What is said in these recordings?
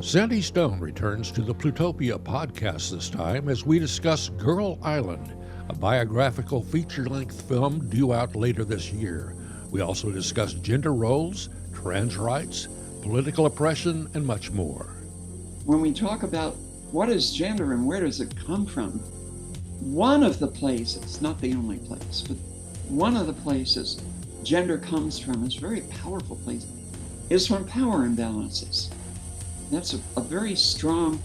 Sandy Stone returns to the Plutopia podcast this time as we discuss Girl Island, a biographical feature-length film due out later this year. We also discuss gender roles, trans rights, political oppression, and much more. When we talk about what is gender and where does it come from, one of the places, not the only place, but one of the places gender comes from, is a very powerful place, is from power imbalances. That's a very strong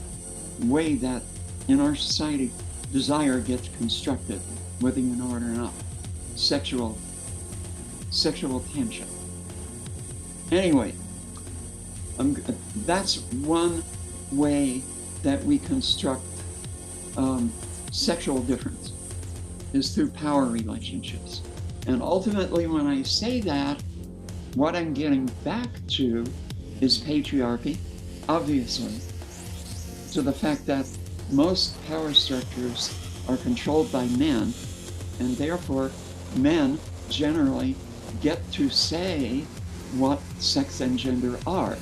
way that in our society desire gets constructed, whether you know it or not. Sexual tension. Anyway, that's one way that we construct sexual difference, is through power relationships. And ultimately, when I say that, what I'm getting back to is patriarchy, obviously, to the fact that most power structures are controlled by men, and therefore men generally get to say what sex and gender are.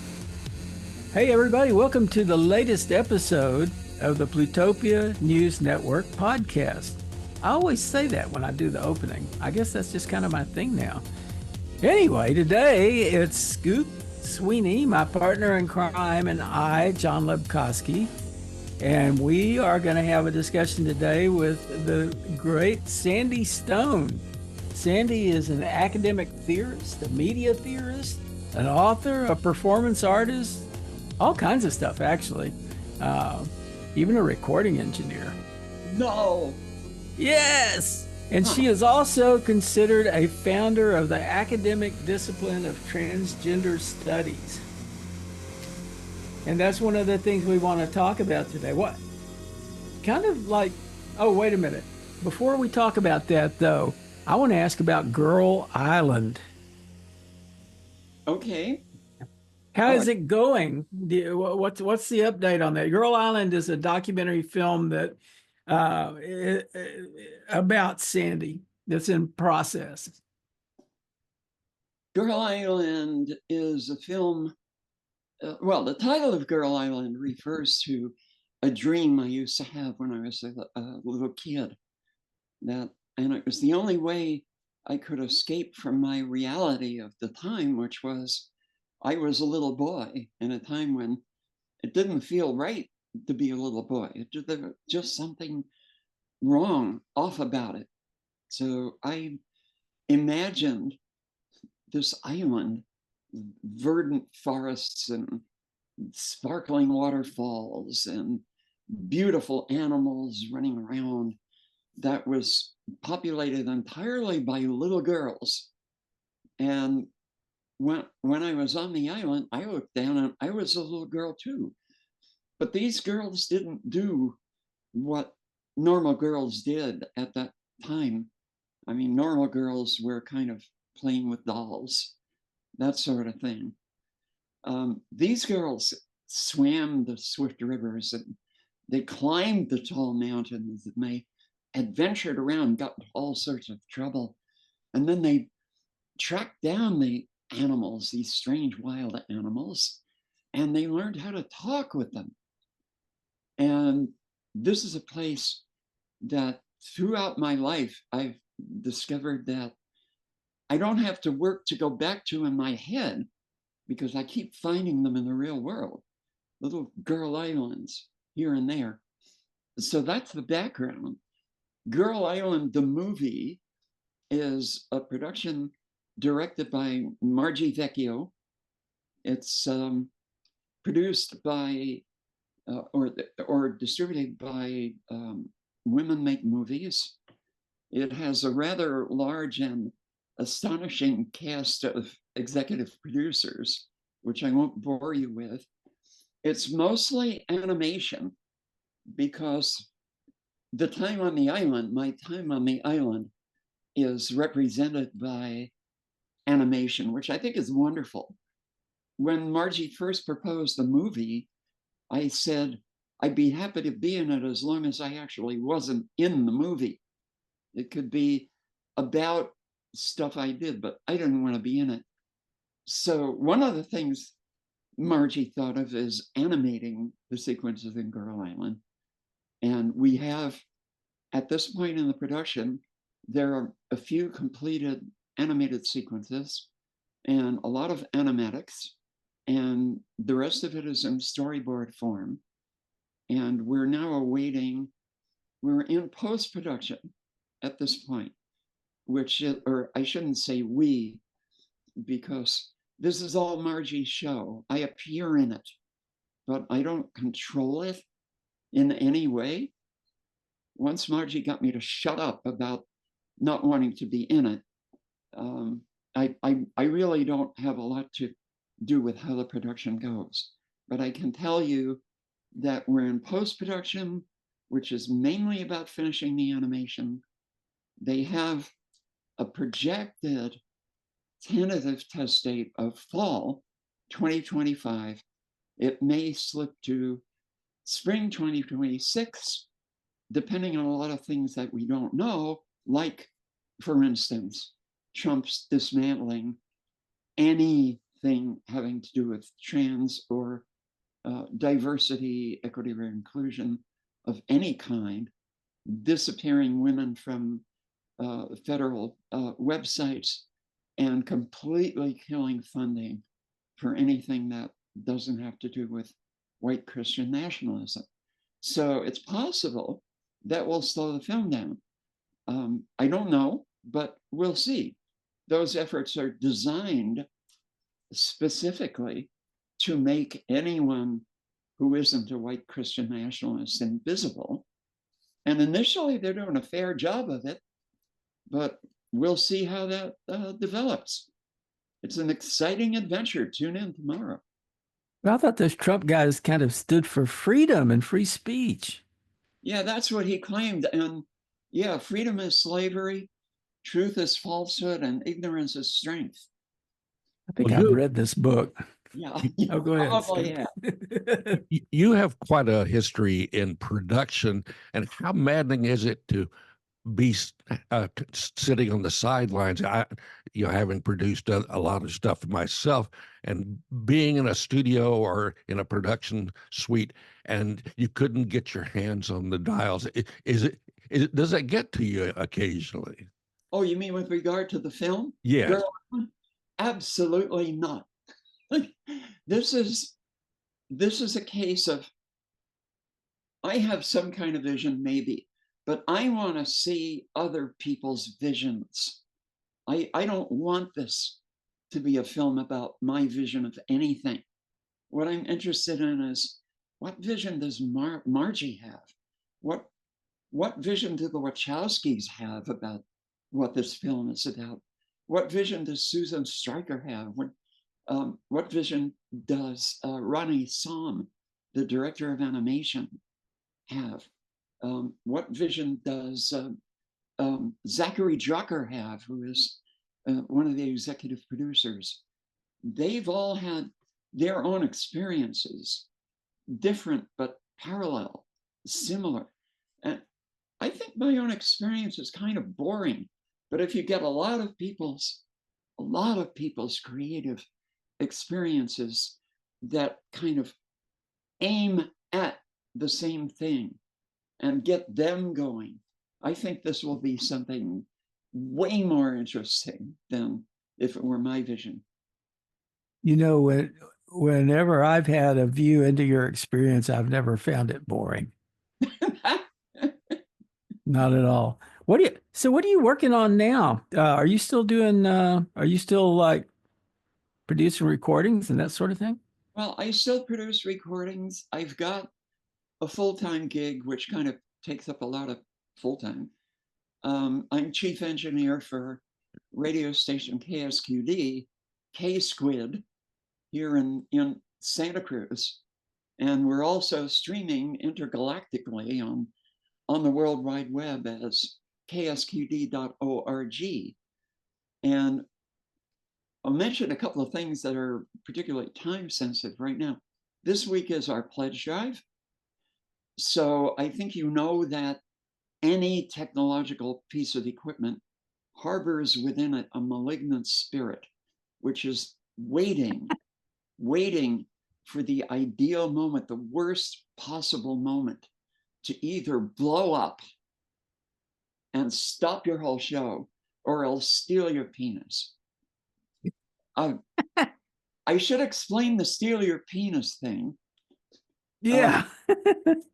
Hey everybody, welcome to the latest episode of the Plutopia News Network podcast. I always say that when I do the opening. I guess that's just kind of my thing now. Anyway, today it's Scoop Sweeney, my partner in crime, and I, John Lebkowski, and we are going to have a discussion today with the great Sandy Stone. Sandy is an academic theorist, a media theorist, an author, a performance artist, all kinds of stuff, actually. Even a recording engineer. No! Yes! And she is also considered a founder of the academic discipline of transgender studies. And that's one of the things we want to talk about today. What? Kind of like, oh, wait a minute. Before we talk about that, though, I want to ask about Girl Island. Okay. How is it going? What's the update on that? Girl Island is a documentary film that about Sandy that's in process. Girl Island is a film. Well, the title of Girl Island refers to a dream I used to have when I was a little kid. And it was the only way I could escape from my reality of the time, which was I was a little boy in a time when it didn't feel right to be a little boy. There was just something wrong, off about it. So I imagined this island, verdant forests and sparkling waterfalls and beautiful animals running around, that was populated entirely by little girls. And when I was on the island, I looked down and I was a little girl too. But these girls didn't do what normal girls did at that time. I mean, normal girls were kind of playing with dolls, that sort of thing. These girls swam the swift rivers, and they climbed the tall mountains, and they adventured around, got in all sorts of trouble. And then they tracked down the animals, these strange wild animals, and they learned how to talk with them. And this is a place that throughout my life, I've discovered that I don't have to work to go back to in my head, because I keep finding them in the real world, little girl islands here and there. So that's the background. Girl Island, the movie, is a production directed by Margie Vecchio. It's produced by or distributed by Women Make Movies. It has a rather large and astonishing cast of executive producers, which I won't bore you with. It's mostly animation, because the time on the island, my time on the island, is represented by animation, which I think is wonderful. When Margie first proposed the movie, I said I'd be happy to be in it as long as I actually wasn't in the movie. It could be about stuff I did, but I didn't want to be in it. So one of the things Margie thought of as animating the sequences in Girl Island. And we have, at this point in the production, there are a few completed animated sequences and a lot of animatics, and the rest of it is in storyboard form. And we're now awaiting, we're in post-production at this point, which, or I shouldn't say we, because this is all Margie's show. I appear in it, but I don't control it in any way. Once Margie got me to shut up about not wanting to be in it, I really don't have a lot to do with how the production goes. But I can tell you that we're in post-production, which is mainly about finishing the animation. They have a projected tentative test date of fall 2025. It may slip to spring 2026, depending on a lot of things that we don't know, like, for instance, Trump's dismantling anything having to do with trans or diversity, equity, or inclusion of any kind, disappearing women from federal websites, and completely killing funding for anything that doesn't have to do with white Christian nationalism. So it's possible that will slow the film down. I don't know, but we'll see. Those efforts are designed specifically to make anyone who isn't a white Christian nationalist invisible. And initially, they're doing a fair job of it, but we'll see how that develops. It's an exciting adventure. Tune in tomorrow. But I thought those Trump guys kind of stood for freedom and free speech. Yeah, that's what he claimed. And yeah, freedom is slavery, truth is falsehood, and ignorance is strength. I think Well, I've read this book. Yeah, Oh, go ahead. probably Steve. have. You have quite a history in production, and how maddening is it to be sitting on the sidelines? Having produced a lot of stuff myself, and being in a studio or in a production suite, and you couldn't get your hands on the dials. Does that get to you occasionally? Oh, you mean with regard to the film? Yes. Girl, absolutely not. This is a case of, I have some kind of vision, maybe, but I want to see other people's visions. I don't want this to be a film about my vision of anything. What I'm interested in is, what vision does Margie have? What vision do the Wachowskis have about what this film is about? What vision does Susan Stryker have? What vision does Ronnie Som, the director of animation, have? What vision does Zachary Drucker have, who is one of the executive producers? They've all had their own experiences, different but parallel, similar. And I think my own experience is kind of boring, but if you get a lot of people's creative experiences that kind of aim at the same thing and get them going, I think this will be something way more interesting than if it were my vision. Whenever I've had a view into your experience, I've never found it boring. Not at all. What are you working on now? Are you still like producing recordings and that sort of thing? Well, I still produce recordings. I've got a full-time gig, which kind of takes up a lot of full-time. I'm chief engineer for radio station KSQD, K-Squid, here in Santa Cruz. And we're also streaming intergalactically on the World Wide Web as ksqd.org. And I'll mention a couple of things that are particularly time sensitive right now. This week is our pledge drive. So I think you know that any technological piece of equipment harbors within it a malignant spirit, which is waiting for the ideal moment, the worst possible moment, to either blow up and stop your whole show, or else steal your penis. I should explain the steal your penis thing. Yeah.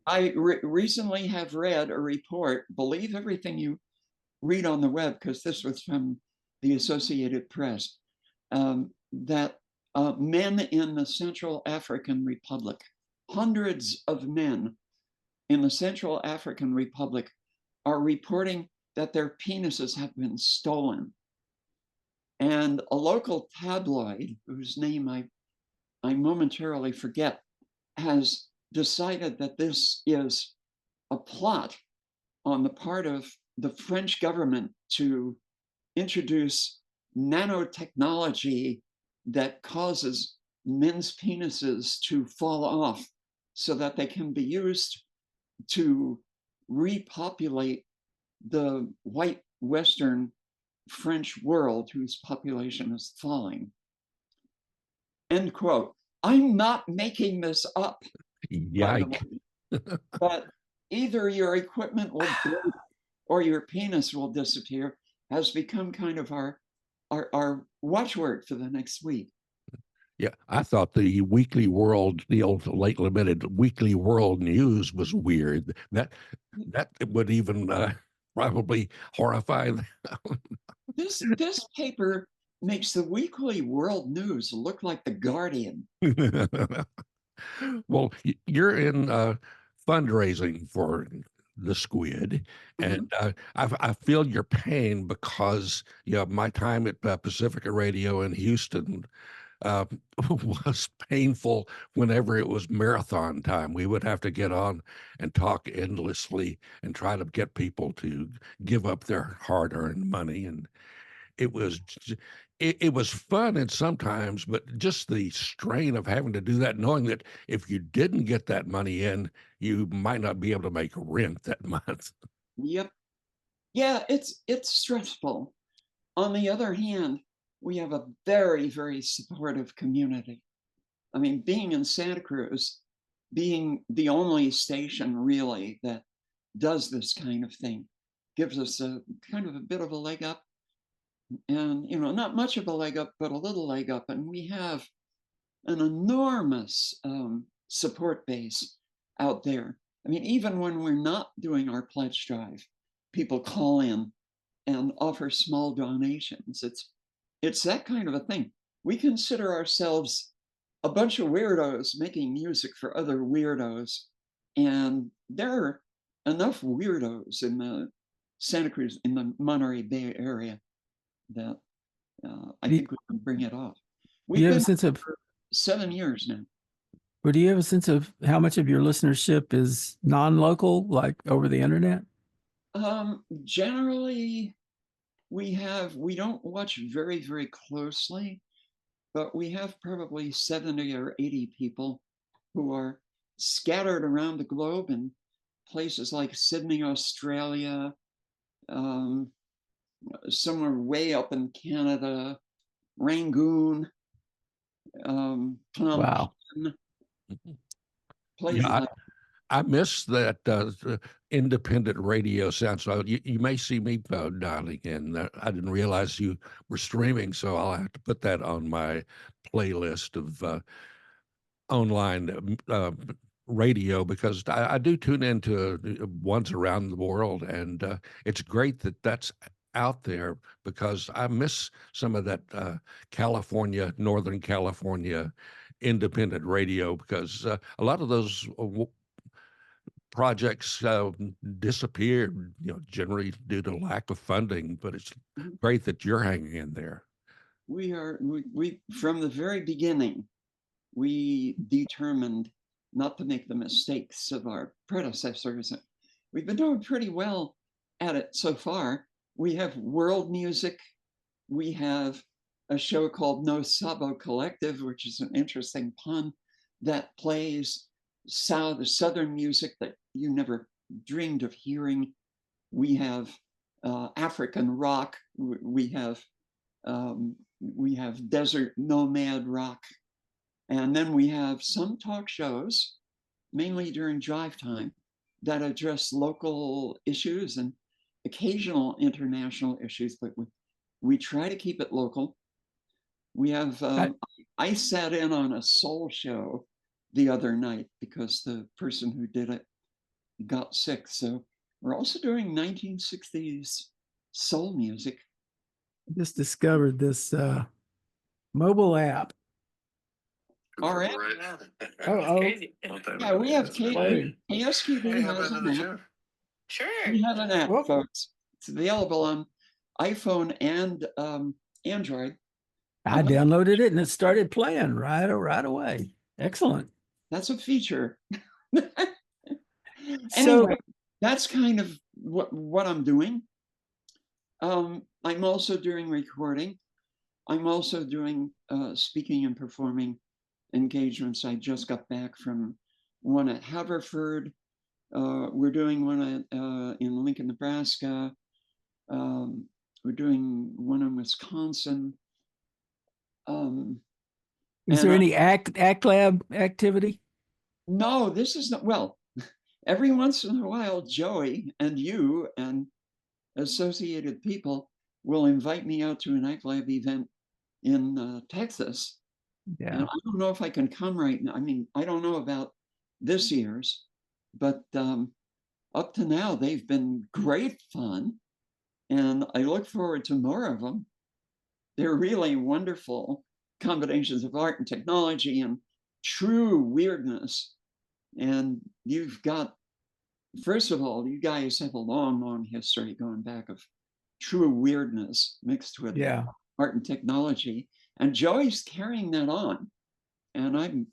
I recently have read a report, believe everything you read on the web, because this was from the Associated Press, that men in the Central African Republic, hundreds of men in the Central African Republic are reporting that their penises have been stolen. And a local tabloid, whose name I momentarily forget, has decided that this is a plot on the part of the French government to introduce nanotechnology that causes men's penises to fall off so that they can be used to repopulate the white Western French world whose population is falling. End quote. I'm not making this up, by the way. But either your equipment will break or your penis will disappear has become kind of our watchword for the next week. Yeah, I thought the Weekly World, the old late limited Weekly World News was weird. That would even probably horrify them. This paper makes the Weekly World News look like the Guardian. Well, you're in fundraising for the squid, and I feel your pain because my time at Pacifica Radio in Houston was painful whenever it was marathon time. We would have to get on and talk endlessly and try to get people to give up their hard-earned money, and it was it was fun and sometimes, but just the strain of having to do that, knowing that if you didn't get that money in, you might not be able to make rent that month. Yep. Yeah, it's stressful. On the other hand, we have a very, very supportive community. I mean, being in Santa Cruz, being the only station really that does this kind of thing, gives us a kind of a bit of a leg up. And, not much of a leg up, but a little leg up. And we have an enormous support base out there. I mean, even when we're not doing our pledge drive, people call in and offer small donations. It's that kind of a thing. We consider ourselves a bunch of weirdos making music for other weirdos. And there are enough weirdos in the Santa Cruz, in the Monterey Bay area, that I think we can bring it off. We've been for 7 years now. But do you have a sense of how much of your listenership is non-local, like over the internet? Generally, we don't watch very, very closely, but we have probably 70 or 80 people who are scattered around the globe in places like Sydney, Australia, somewhere way up in Canada, Rangoon, Phnom Wow. Penh, places Yeah, like I miss that independent radio sound. So you may see me dialing in. I didn't realize you were streaming, so I'll have to put that on my playlist of online radio, because I do tune into ones around the world, and it's great that that's out there, because I miss some of that Northern California independent radio, because a lot of those projects disappeared, generally due to lack of funding. But it's great that you're hanging in there. we from the very beginning, we determined not to make the mistakes of our predecessors. We've been doing pretty well at it so far. We have world music. We have a show called No Sabo Collective, which is an interesting pun, that plays southern music that you never dreamed of hearing. We have African rock. We have desert nomad rock, And then we have some talk shows, mainly during drive time, that address local issues and occasional international issues, but we try to keep it local. We have, I sat in on a soul show the other night because the person who did it got sick. So we're also doing 1960s soul music. I just discovered this mobile app. All right. Oh, Yeah, we have Play. KSQB has an app. We have an app, Well, folks. It's available on iPhone and Android. I downloaded it and it started playing right away. Excellent. That's a feature. So, Anyway, that's kind of what I'm doing. I'm also doing recording. I'm also doing speaking and performing engagements. I just got back from one at Haverford. We're doing one in Lincoln, Nebraska. We're doing one in Wisconsin. is there any ACT Lab activity? No, this is not, well, every once in a while, Joey and you and associated people will invite me out to an ACT Lab event in Texas. Yeah. And I don't know if I can come right now. I mean, I don't know about this year's, but up to now, they've been great fun. And I look forward to more of them. They're really wonderful combinations of art and technology and true weirdness. And you've got, first of all, you guys have a long history going back of true weirdness mixed with art and technology. And Joey's carrying that on. And I'm,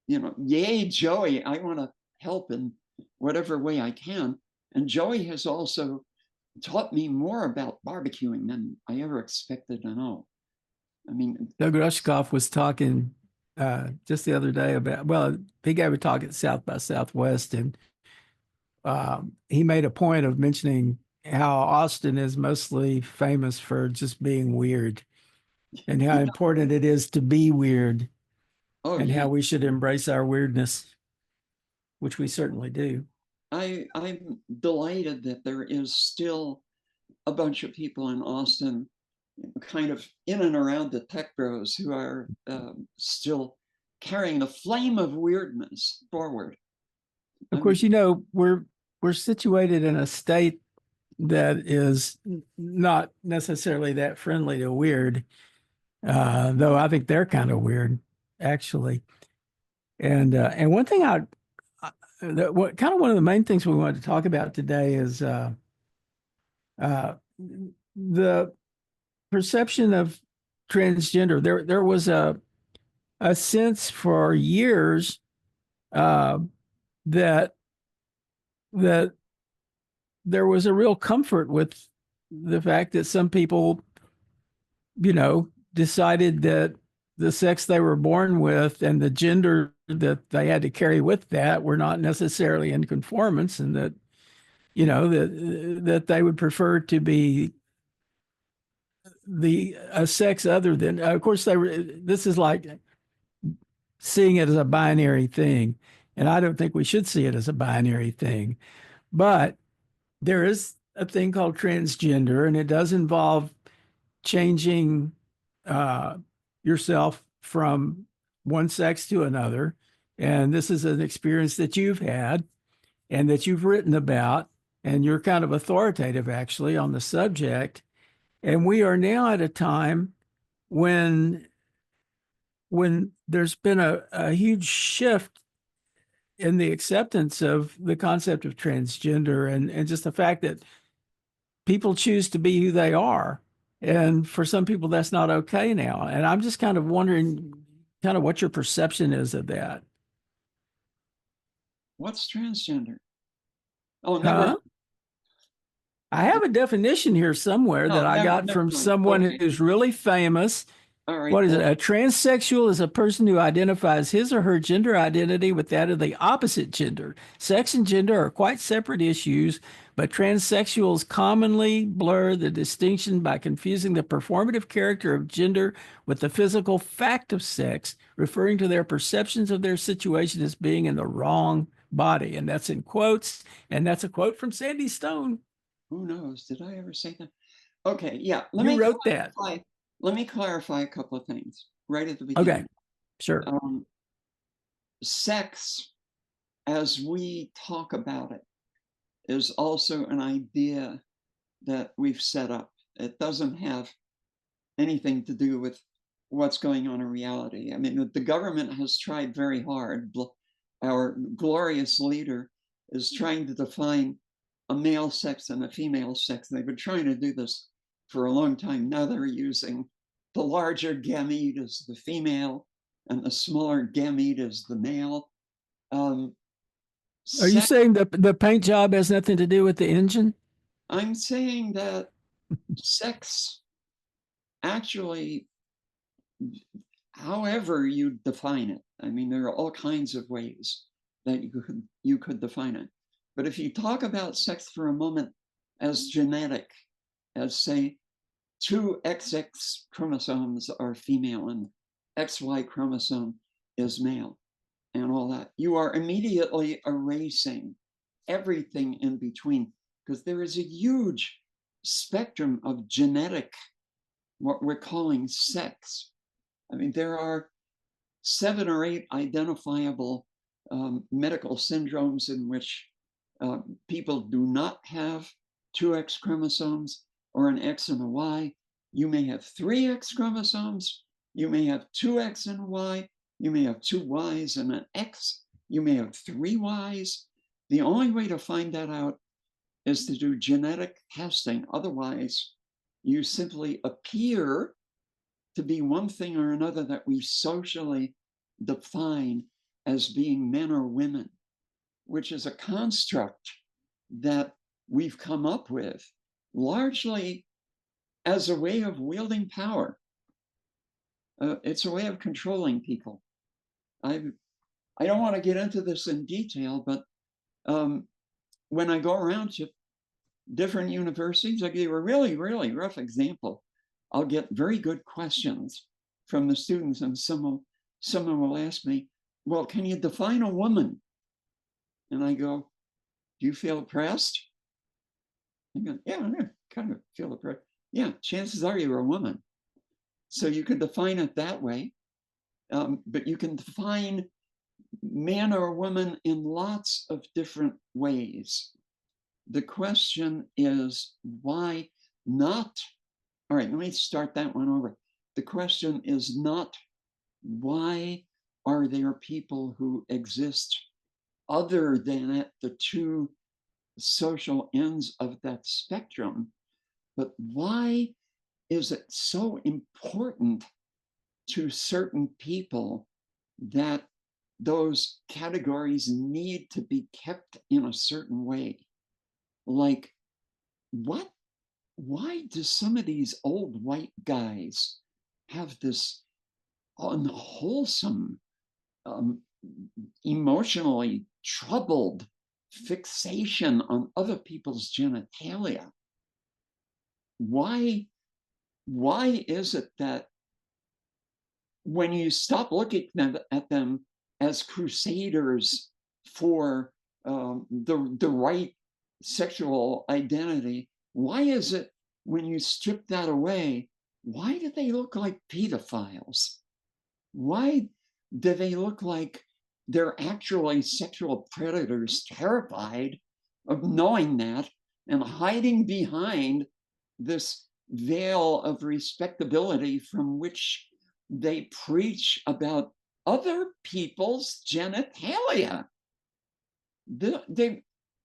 yay, Joey, I want to help in whatever way I can. And Joey has also taught me more about barbecuing than I ever expected to know. I mean, Doug Rushkoff was talking just the other day about, well, he gave a talk at South by Southwest, and he made a point of mentioning how Austin is mostly famous for just being weird and how important it is to be weird and how we should embrace our weirdness, which we certainly do. I'm delighted that there is still a bunch of people in Austin kind of in and around the tech bros who are still carrying the flame of weirdness forward. Of course, we're situated in a state that is not necessarily that friendly to weird, though I think they're kind of weird, actually. And one thing what kind of one of the main things we wanted to talk about today is the perception of transgender. There was a sense for years that there was a real comfort with the fact that some people, decided that the sex they were born with and the gender that they had to carry with that were not necessarily in conformance, and that, that they would prefer to be a sex other than, of course, this is like seeing it as a binary thing. And I don't think we should see it as a binary thing, but there is a thing called transgender, and it does involve changing yourself from one sex to another. And this is an experience that you've had and that you've written about, and you're kind of authoritative actually on the subject. And we are now at a time when there's been a huge shift in the acceptance of the concept of transgender, and just the fact that people choose to be who they are. And for some people, that's not okay now. And I'm just kind of wondering kind of what your perception is of that. What's transgender? Oh, never. I have a definition here somewhere that I got from someone who's really famous All right. What is it? Well, A transsexual is a person who identifies his or her gender identity with that of the opposite gender. Sex and gender are quite separate issues, but transsexuals commonly blur the distinction by confusing the performative character of gender with the physical fact of sex, referring to their perceptions of their situation as being in the wrong body. And that's in quotes. And that's a quote from Sandy Stone. who knows? Did I ever say that? Okay. Yeah. You wrote that. Let me clarify a couple of things right at the Okay, beginning. sure. Sex, as we talk about it, is also an idea that we've set up. It doesn't have anything to do with what's going on in reality. I mean, the government has tried very hard. Our glorious leader is trying to define a male sex and a female sex. They've been trying to do this for a long time. Now they're using the larger gamete as the female and the smaller gamete as the male. Are you saying that the paint job has nothing to do with the engine? I'm saying that sex actually, however you define it, I mean, there are all kinds of ways that you could define it. But if you talk about sex for a moment as genetic, as say, two XX chromosomes are female and XY chromosome is male, and all that, you are immediately erasing everything in between, because there is a huge spectrum of genetic, what we're calling sex. I mean, there are 7 or 8 identifiable medical syndromes in which people do not have 2X chromosomes or an X and a Y. You may have 3X chromosomes. You may have 2X and a Y. You may have 2 Ys and an X. You may have 3 Ys. The only way to find that out is to do genetic testing. Otherwise, you simply appear to be one thing or another that we socially define as being men or women, which is a construct that we've come up with largely as a way of wielding power. It's a way of controlling people. I don't want to get into this in detail, but when I go around to different universities, I'll give you a really, really rough example. I'll get very good questions from the students, and someone will ask me, well, can you define a woman? And I go, do you feel oppressed? I go, yeah, I kind of feel oppressed. Yeah, chances are you're a woman. So you could define it that way, but you can define man or woman in lots of different ways. The question is, why not? All right, let me start that one over. The question is not, why are there people who exist other than at the 2 social ends of that spectrum, but why is it so important to certain people that those categories need to be kept in a certain way? Like, why do some of these old white guys have this unwholesome, emotionally troubled fixation on other people's genitalia? Why is it that when you stop looking at them as crusaders for the right sexual identity, why is it when you strip that away, why do they look like pedophiles? Why do they look like they're actually sexual predators, terrified of knowing that and hiding behind this veil of respectability from which they preach about other people's genitalia?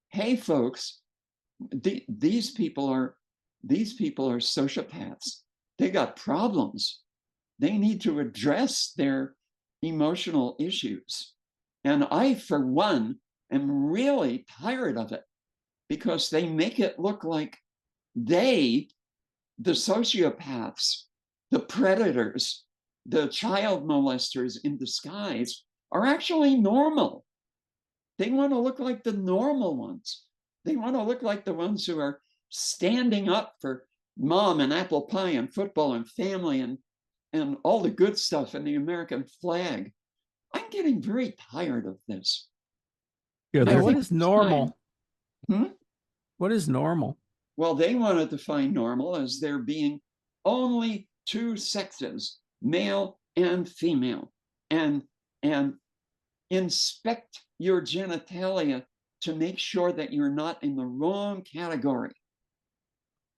Hey, folks, these people are sociopaths. They got problems. They need to address their emotional issues. And I, for one, am really tired of it, because they make it look like they, the sociopaths, the predators, the child molesters in disguise are actually normal. They want to look like the normal ones. They want to look like the ones who are standing up for mom and apple pie and football and family and all the good stuff and the American flag. I'm getting very tired of this. Yeah, Yeah, I what think is it's normal? time. What is normal? Well, they want to define normal as there being only two sexes, male and female, and and inspect your genitalia to make sure that you're not in the wrong category.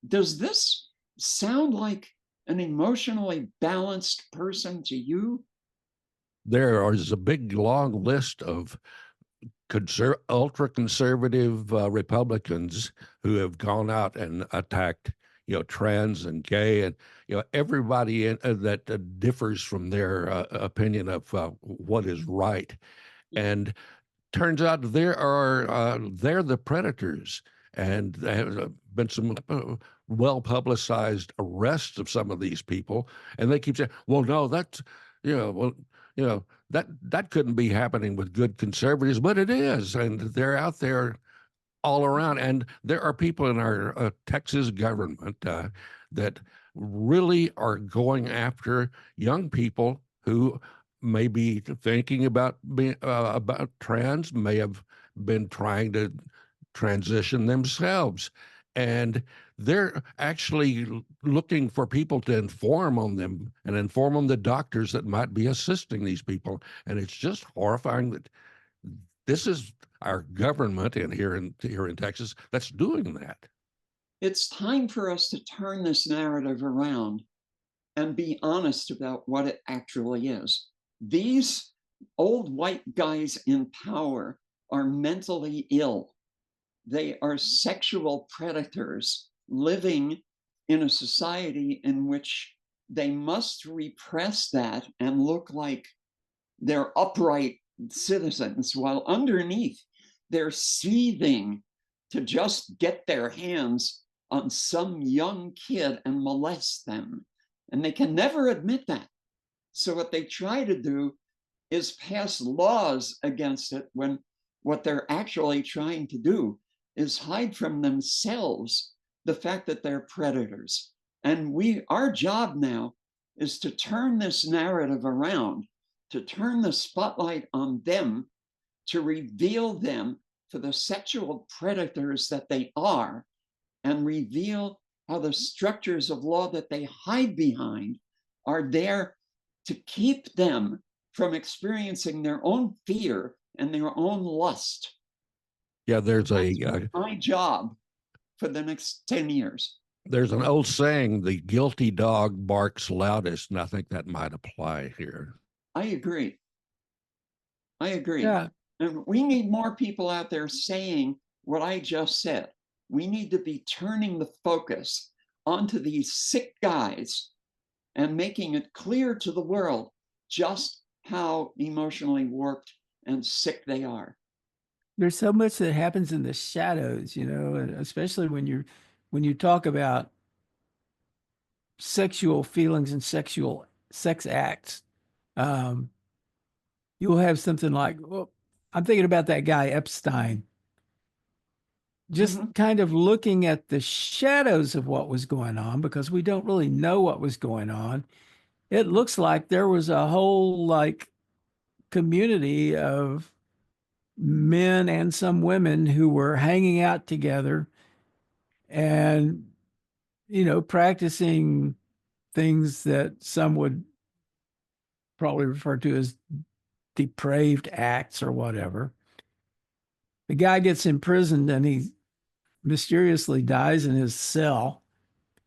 Does this sound like an emotionally balanced person to you? there is a big long list of ultra conservative Republicans who have gone out and attacked, trans and gay and everybody that differs from their opinion of what is right. And turns out they're the predators, and there have been some well publicized arrests of some of these people, and they keep saying, "Well, no, that's well, that couldn't be happening with good conservatives," but it is, and they're out there all around. And there are people in our Texas government that really are going after young people who may be thinking about being about trans, may have been trying to transition themselves, and they're actually looking for people to inform on them and inform on the doctors that might be assisting these people. And it's just horrifying that this is our government here in Texas that's doing that. It's time for us to turn this narrative around and be honest about what it actually is. These old white guys in power are mentally ill. They are sexual predators living in a society in which they must repress that and look like they're upright citizens, while underneath they're seething to just get their hands on some young kid and molest them. And they can never admit that. So what they try to do is pass laws against it, when what they're actually trying to do is hide from themselves the fact that they're predators. And our job now is to turn this narrative around, to turn the spotlight on them, to reveal them for the sexual predators that they are, and reveal how the structures of law that they hide behind are there to keep them from experiencing their own fear and their own lust. Yeah, there's my job for the next 10 years. There's an old saying, the guilty dog barks loudest, and I think that might apply here. I agree. Yeah. And we need more people out there saying what I just said. We need to be turning the focus onto these sick guys and making it clear to the world just how emotionally warped and sick they are. There's so much that happens in the shadows, and especially when you talk about sexual feelings and sexual sex acts. Um, you'll have something like, well, I'm thinking about that guy Epstein, just kind of looking at the shadows of what was going on, because we don't really know what was going on. It looks like there was a whole community of men and some women who were hanging out together and practicing things that some would probably refer to as depraved acts or whatever. The guy gets imprisoned and he mysteriously dies in his cell.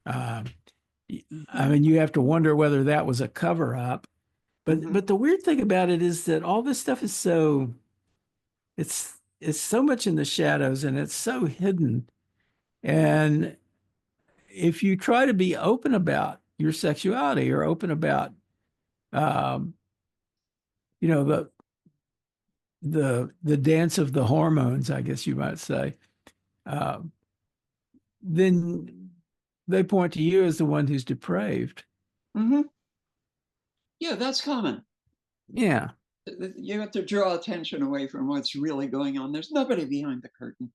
Uh, I mean, you have to wonder whether that was a cover up. But the weird thing about it is that all this stuff is it's so much in the shadows and it's so hidden. And if you try to be open about your sexuality or open about um, the dance of the hormones, I guess you might say, uh, then they point to you as the one who's depraved. Mm-hmm. Yeah, that's common. Yeah. You have to draw attention away from what's really going on. There's nobody behind the curtain.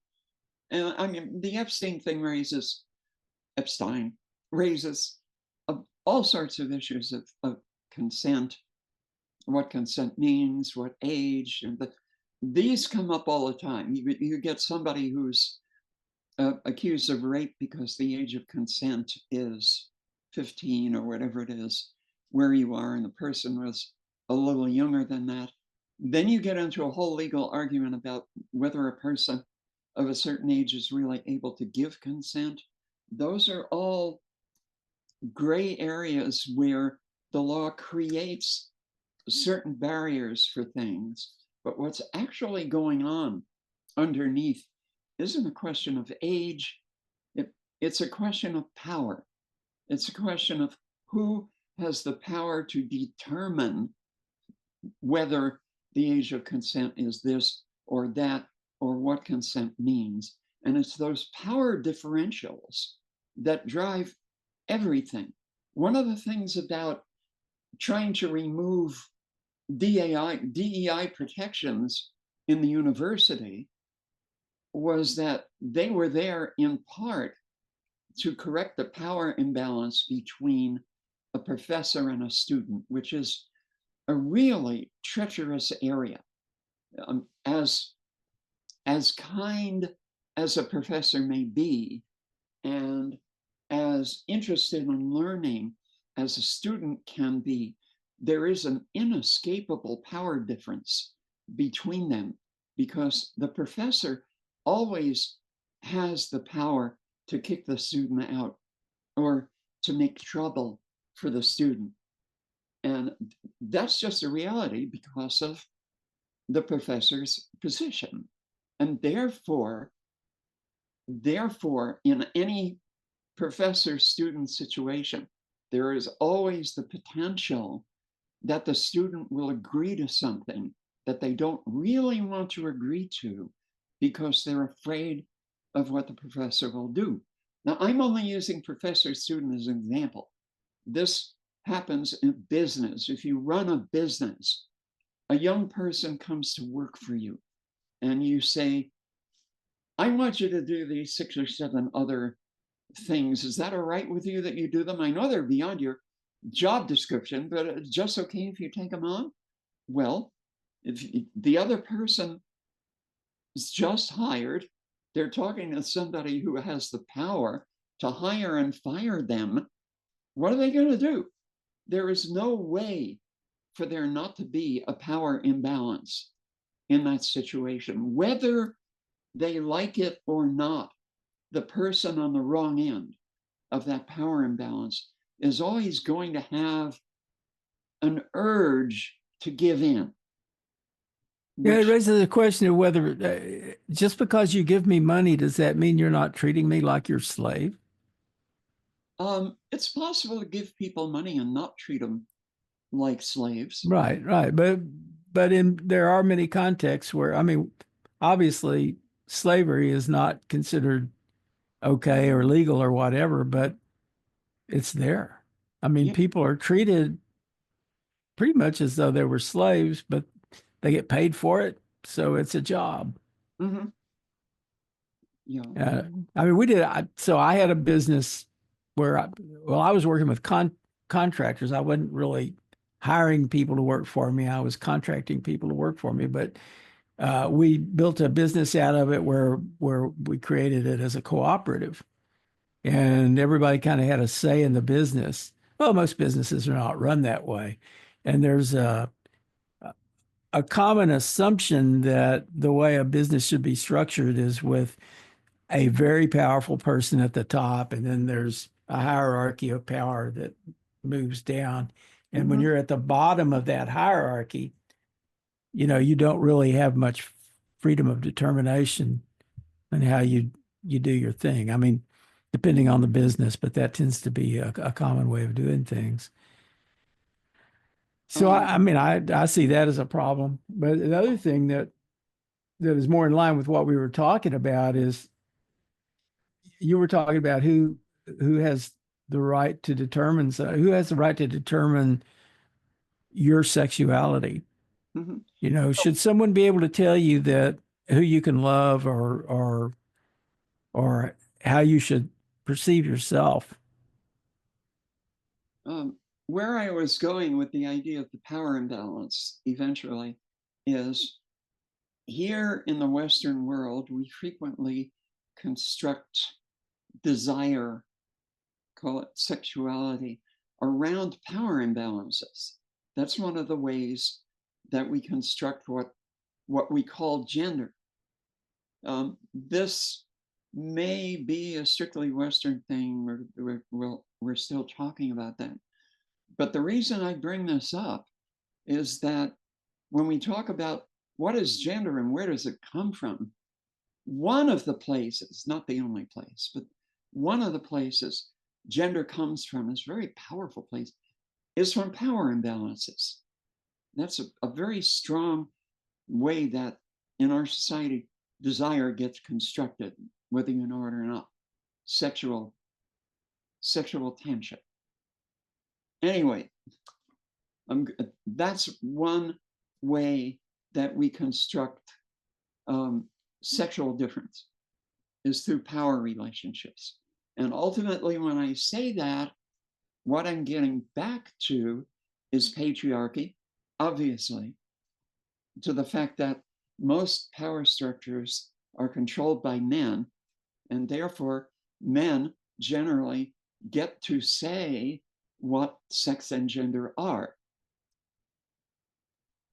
And I mean, the Epstein raises all sorts of issues of consent, what consent means, what age, and these come up all the time. You get somebody who's accused of rape because the age of consent is 15 or whatever it is, where you are, and the person was a little younger than that. Then you get into a whole legal argument about whether a person of a certain age is really able to give consent. Those are all gray areas where the law creates certain barriers for things. But what's actually going on underneath isn't a question of age. It's a question of power. It's a question of who has the power to determine whether the age of consent is this or that, or what consent means. And it's those power differentials that drive everything. One of the things about trying to remove DEI protections in the university was that they were there in part to correct the power imbalance between a professor and a student, which is a really treacherous area. As kind as a professor may be, and as interested in learning as a student can be, there is an inescapable power difference between them, because the professor always has the power to kick the student out or to make trouble for the student. And that's just a reality because of the professor's position. And therefore, in any professor-student situation, there is always the potential that the student will agree to something that they don't really want to agree to because they're afraid of what the professor will do. Now, I'm only using professor-student as an example. This happens in business. If you run a business, a young person comes to work for you and you say, I want you to do these 6 or 7 other things. Is that all right with you that you do them? I know they're beyond your job description, but it's just okay if you take them on? Well, if the other person is just hired, they're talking to somebody who has the power to hire and fire them. What are they going to do? There is no way for there not to be a power imbalance in that situation. Whether they like it or not, the person on the wrong end of that power imbalance is always going to have an urge to give in. Yeah, it raises the question of whether just because you give me money, does that mean you're not treating me like your slave? It's possible to give people money and not treat them like slaves. Right, right. But there are many contexts where, I mean, obviously slavery is not considered okay or legal or whatever, but it's there. I mean, Yeah. people are treated pretty much as though they were slaves, but they get paid for it, so it's a job. Mm-hmm. Yeah. I mean, so I had a business where I was working with contractors. I wasn't really hiring people to work for me. I was contracting people to work for me, but we built a business out of it where we created it as a cooperative, and everybody kind of had a say in the business. Well, most businesses are not run that way, and there's a common assumption that the way a business should be structured is with a very powerful person at the top, and then there's a hierarchy of power that moves down. And when Mhm. you're at the bottom of that hierarchy, you don't really have much freedom of determination in how you do your thing. I mean, depending on the business, but that tends to be a common way of doing things. So I Um, mean, I see that as a problem. But the other thing that is more in line with what we were talking about is you were talking about who has the right to determine, so who has the right to determine your sexuality. Mhm. You know, should someone be able to tell you that who you can love or how you should perceive yourself? Where I was going with the idea of the power imbalance eventually is here in the Western world, we frequently construct desire, call it sexuality, around power imbalances. That's one of the ways that we construct what we call gender. This may be a strictly Western thing. We're still talking about that. But the reason I bring this up is that when we talk about what is gender and where does it come from, one of the places, not the only place, but one of the places gender comes from, is a very powerful place, is from power imbalances. That's a very strong way that in our society desire gets constructed, whether you know it or not. Sexual tension. Anyway, that's one way that we construct sexual difference, is through power relationships. And ultimately, when I say that, what I'm getting back to is patriarchy, obviously, to the fact that most power structures are controlled by men, and therefore men generally get to say what sex and gender are.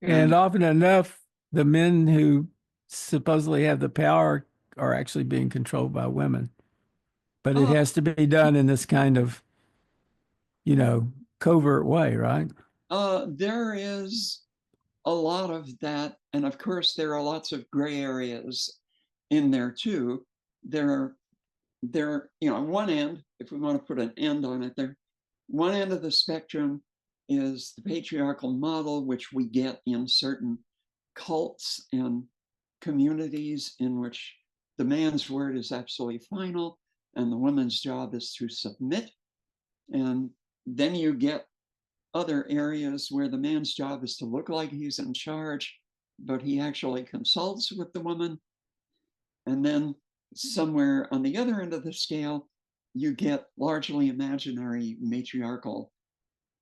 And often enough, the men who supposedly have the power are actually being controlled by women. But it has to be done in this kind of, you know, covert way, right? There is a lot of that. And of course, there are lots of gray areas in there too. There, on one end, if we want to put an end on it there, one end of the spectrum is the patriarchal model, which we get in certain cults and communities in which the man's word is absolutely final and the woman's job is to submit. And then you get other areas where the man's job is to look like he's in charge, but he actually consults with the woman. And then somewhere on the other end of the scale, you get largely imaginary matriarchal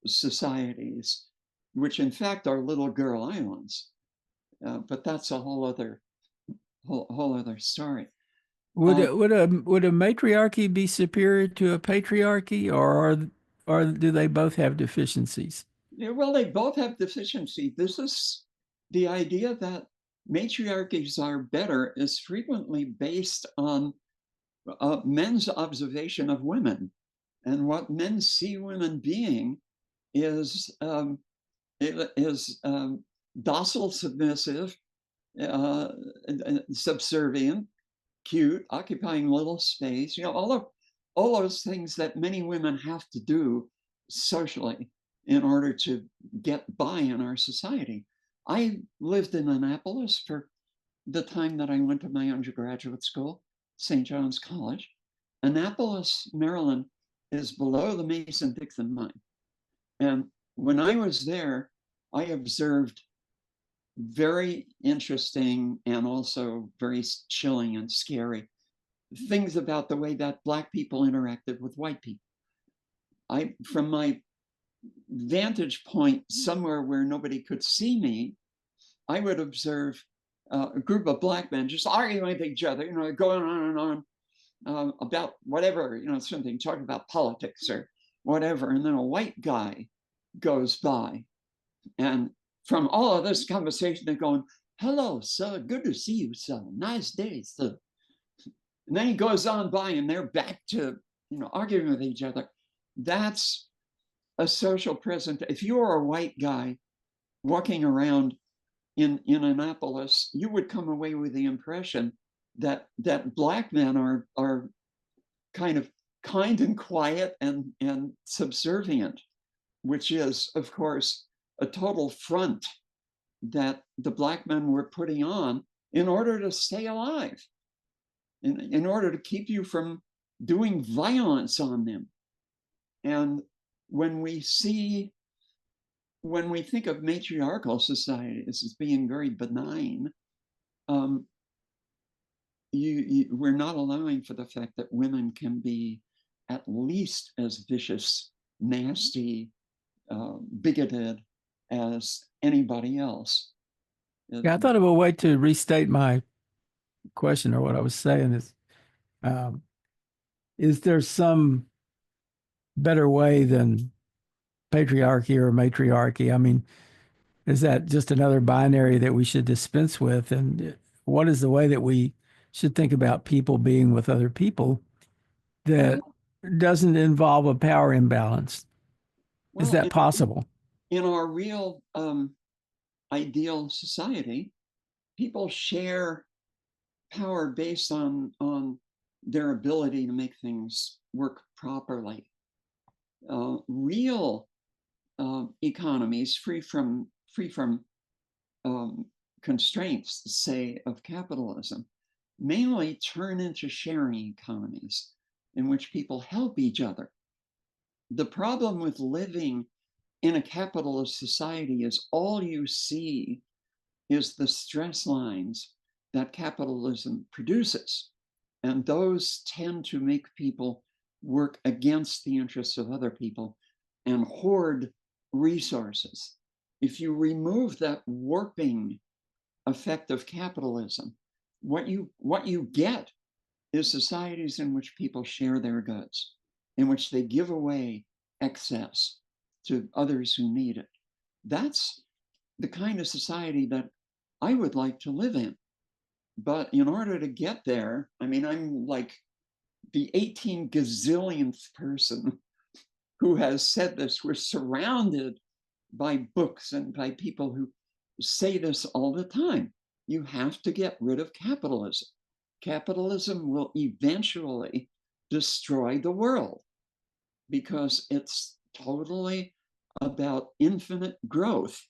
societies, which in fact are little girl islands. But that's a whole other story. Would a matriarchy be superior to a patriarchy, or do they both have deficiencies? Yeah, well, they both have deficiency. This is the idea that matriarchies are better is frequently based on men's observation of women, and what men see women being is docile, submissive, subservient, cute, occupying little space. All those things that many women have to do socially in order to get by in our society. I lived in Annapolis for the time that I went to my undergraduate school, St. John's College. Annapolis, Maryland, is below the Mason-Dixon mine. And when I was there, I observed very interesting and also very chilling and scary things about the way that Black people interacted with white people. From my vantage point, somewhere where nobody could see me, I would observe a group of Black men just arguing with each other, going on and on about whatever, something, talking about politics or whatever. And then a white guy goes by, and from all of this conversation, they're going, "Hello, sir, good to see you, sir. Nice day, sir." And then he goes on by and they're back to, arguing with each other. That's a social present. If you are a white guy walking around in Annapolis, you would come away with the impression that Black men are kind and quiet and subservient, which is, of course, a total front that the Black men were putting on in order to stay alive, in order to keep you from doing violence on them. And when we see when we think of matriarchal societies as being very benign, we're not allowing for the fact that women can be at least as vicious, nasty, bigoted as anybody else. Yeah, I thought of a way to restate my question, or what I was saying is there some better way than patriarchy or matriarchy? I mean, is that just another binary that we should dispense with? And what is the way that we should think about people being with other people that doesn't involve a power imbalance? Is Well, that possible? in our real ideal society, people share power based on their ability to make things work properly. Real economies free from constraints, say, of capitalism, mainly turn into sharing economies in which people help each other. The problem with living in a capitalist society is all you see is the stress lines that capitalism produces. And those tend to make people work against the interests of other people and hoard resources. If you remove that warping effect of capitalism, what you get is societies in which people share their goods, in which they give away excess to others who need it. That's the kind of society that I would like to live in. But in order to get there, I mean, I'm like the 18 gazillionth person who has said this. We're surrounded by books and by people who say this all the time. You have to get rid of capitalism. Capitalism will eventually destroy the world because it's totally about infinite growth,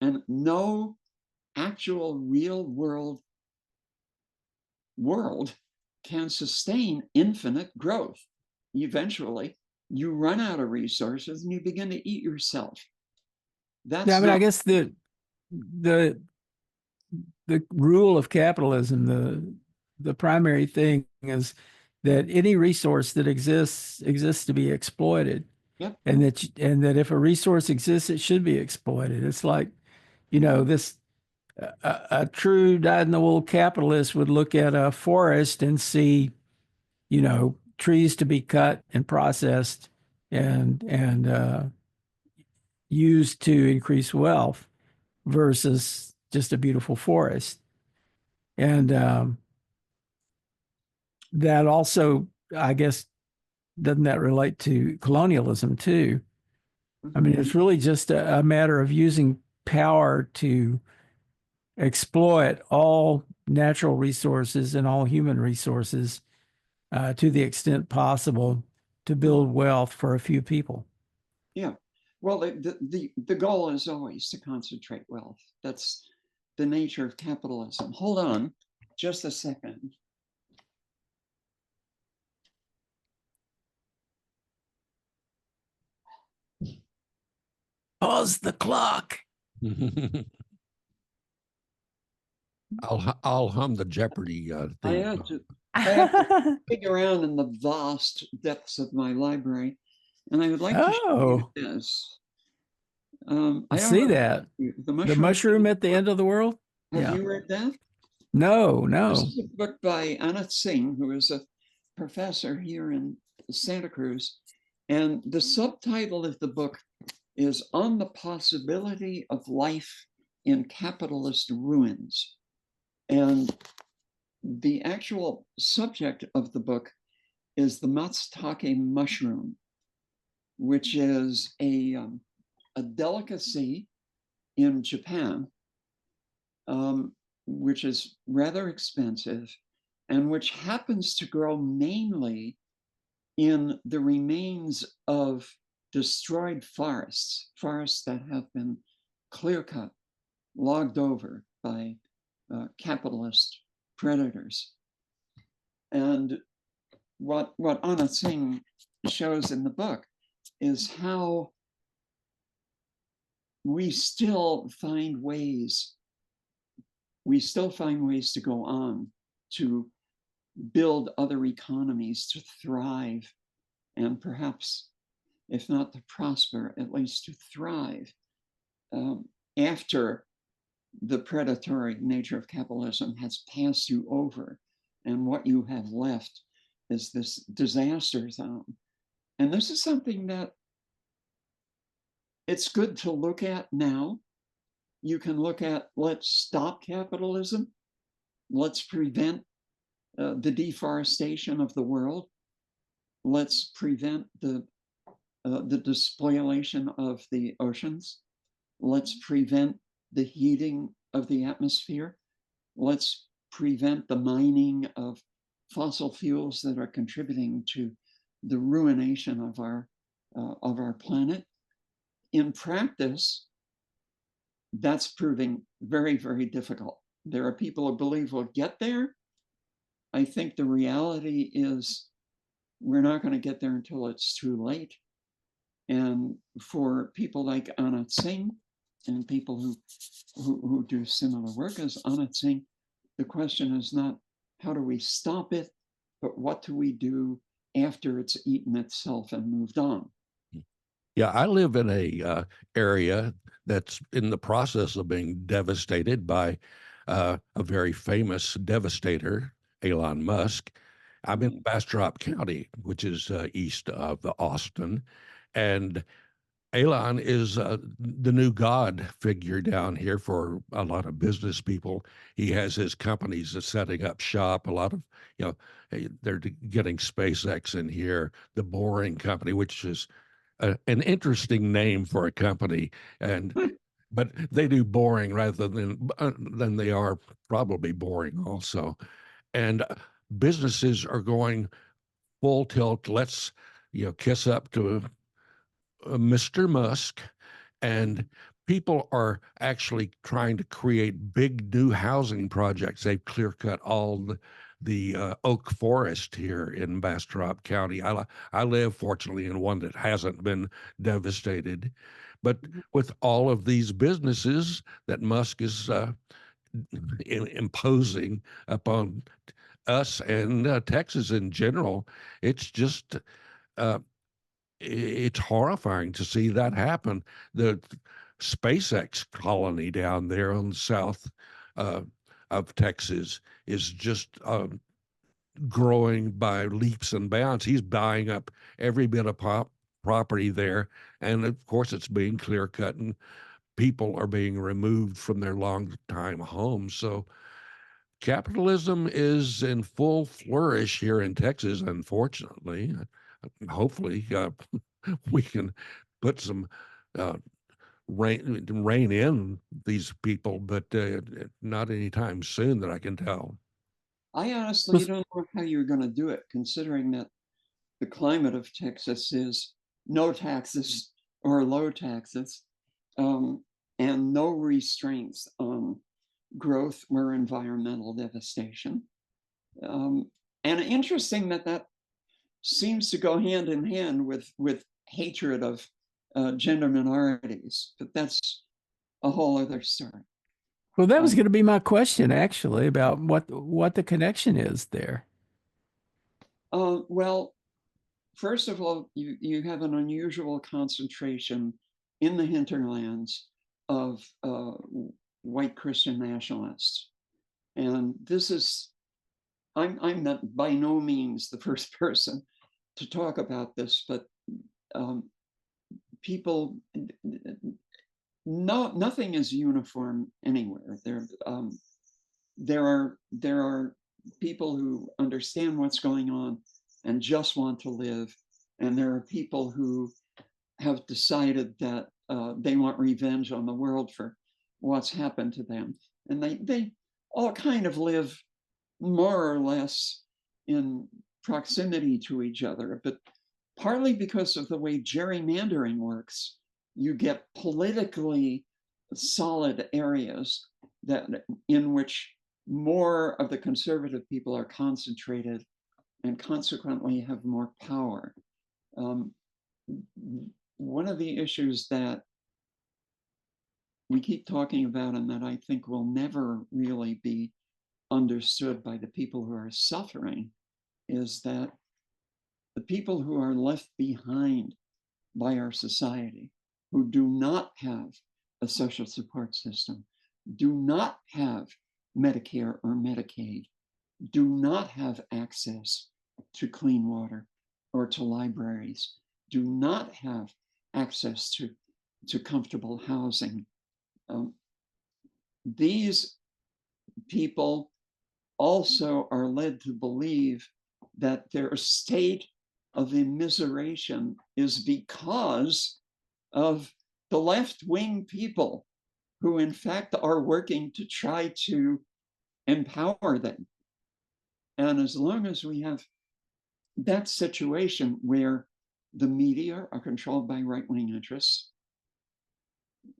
and no actual real world can sustain infinite growth. Eventually, you run out of resources and you begin to eat yourself. That's Yeah, I mean, I not, guess the rule of capitalism, the primary thing is that any resource that exists to be exploited, yep, and that if a resource exists, it should be exploited. It's like, this a true dyed-in-the-wool capitalist would look at a forest and see, trees to be cut and processed and used to increase wealth versus just a beautiful forest. And that also, I guess, doesn't that relate to colonialism too? I mean, it's really just a matter of using power to exploit all natural resources and all human resources to the extent possible to build wealth for a few people. yeah. Well, the goal is always to concentrate wealth. That's the nature of capitalism. Hold on just a second. Pause the clock. I'll hum the Jeopardy I theme. have to dig around in the vast depths of my library, and I would like to show you this. I I don't see know that. the The mushroom. mushroom at the end of the world? Have Yeah. you read that? No, This no. is a book by Anat Singh, who is a professor here in Santa Cruz. And the subtitle of the book is On the Possibility of Life in Capitalist Ruins. And the actual subject of the book is the matsutake mushroom, which is a delicacy in Japan, which is rather expensive and which happens to grow mainly in the remains of destroyed forests, forests that have been clear cut, logged over by capitalist predators. And what Anna Singh shows in the book is how we still find ways to go on to build other economies to thrive, and perhaps, if not to prosper, at least to thrive after the predatory nature of capitalism has passed you over, and what you have left is this disaster zone. And this is something that it's good to look at now. You can look at, let's stop capitalism, let's prevent the deforestation of the world, let's prevent the despoilation of the oceans, let's prevent the heating of the atmosphere, let's prevent the mining of fossil fuels that are contributing to the ruination of our planet. In practice, that's proving very, very difficult. There are people who believe we'll get there. I think the reality is we're not going to get there until it's too late. And for people like Anat Singh and people who do similar work as Anat Singh, the question is not how do we stop it, but what do we do after it's eaten itself and moved on? Yeah, I live in a area that's in the process of being devastated by a very famous devastator, Elon Musk. I'm in Bastrop County, which is east of Austin, and Elon is the new god figure down here for a lot of business people. He has his companies that's setting up shop. A lot of, they're getting SpaceX in here, the Boring Company, which is an interesting name for a company, but they do boring rather than they are probably boring also, and businesses are going full tilt. Let's kiss up to Mr. Musk, and people are actually trying to create big new housing projects. They've clear cut all the oak forest here in Bastrop County. I live, fortunately, in one that hasn't been devastated. But with all of these businesses that Musk is imposing upon us and Texas in general, it's just it's horrifying to see that happen. The SpaceX colony down there on the south of Texas is just growing by leaps and bounds. He's buying up every bit of property there, and of course it's being clear cut, and people are being removed from their long-time homes. So capitalism is in full flourish here in Texas, unfortunately. Hopefully, we can put some rein in these people, but not anytime soon that I can tell. I honestly don't know how you're going to do it, considering that the climate of Texas is no taxes or low taxes, and no restraints on growth or environmental devastation. And interesting that seems to go hand in hand with hatred of gender minorities, but that's a whole other story. Well, that was going to be my question, actually, about what the connection is there. Well, first of all, you have an unusual concentration in the hinterlands of white Christian nationalists, and this is I'm not by no means the first person to talk about this, but people, nothing is uniform anywhere. There are people who understand what's going on and just want to live, and there are people who have decided that they want revenge on the world for what's happened to them, and they all kind of live more or less in proximity to each other, but partly because of the way gerrymandering works, you get politically solid areas that in which more of the conservative people are concentrated and consequently have more power. One of the issues that we keep talking about and that I think will never really be understood by the people who are suffering is that the people who are left behind by our society, who do not have a social support system, do not have Medicare or Medicaid, do not have access to clean water or to libraries, do not have access to comfortable housing. These people also are led to believe that their state of immiseration is because of the left-wing people who in fact are working to try to empower them. And as long as we have that situation where the media are controlled by right-wing interests,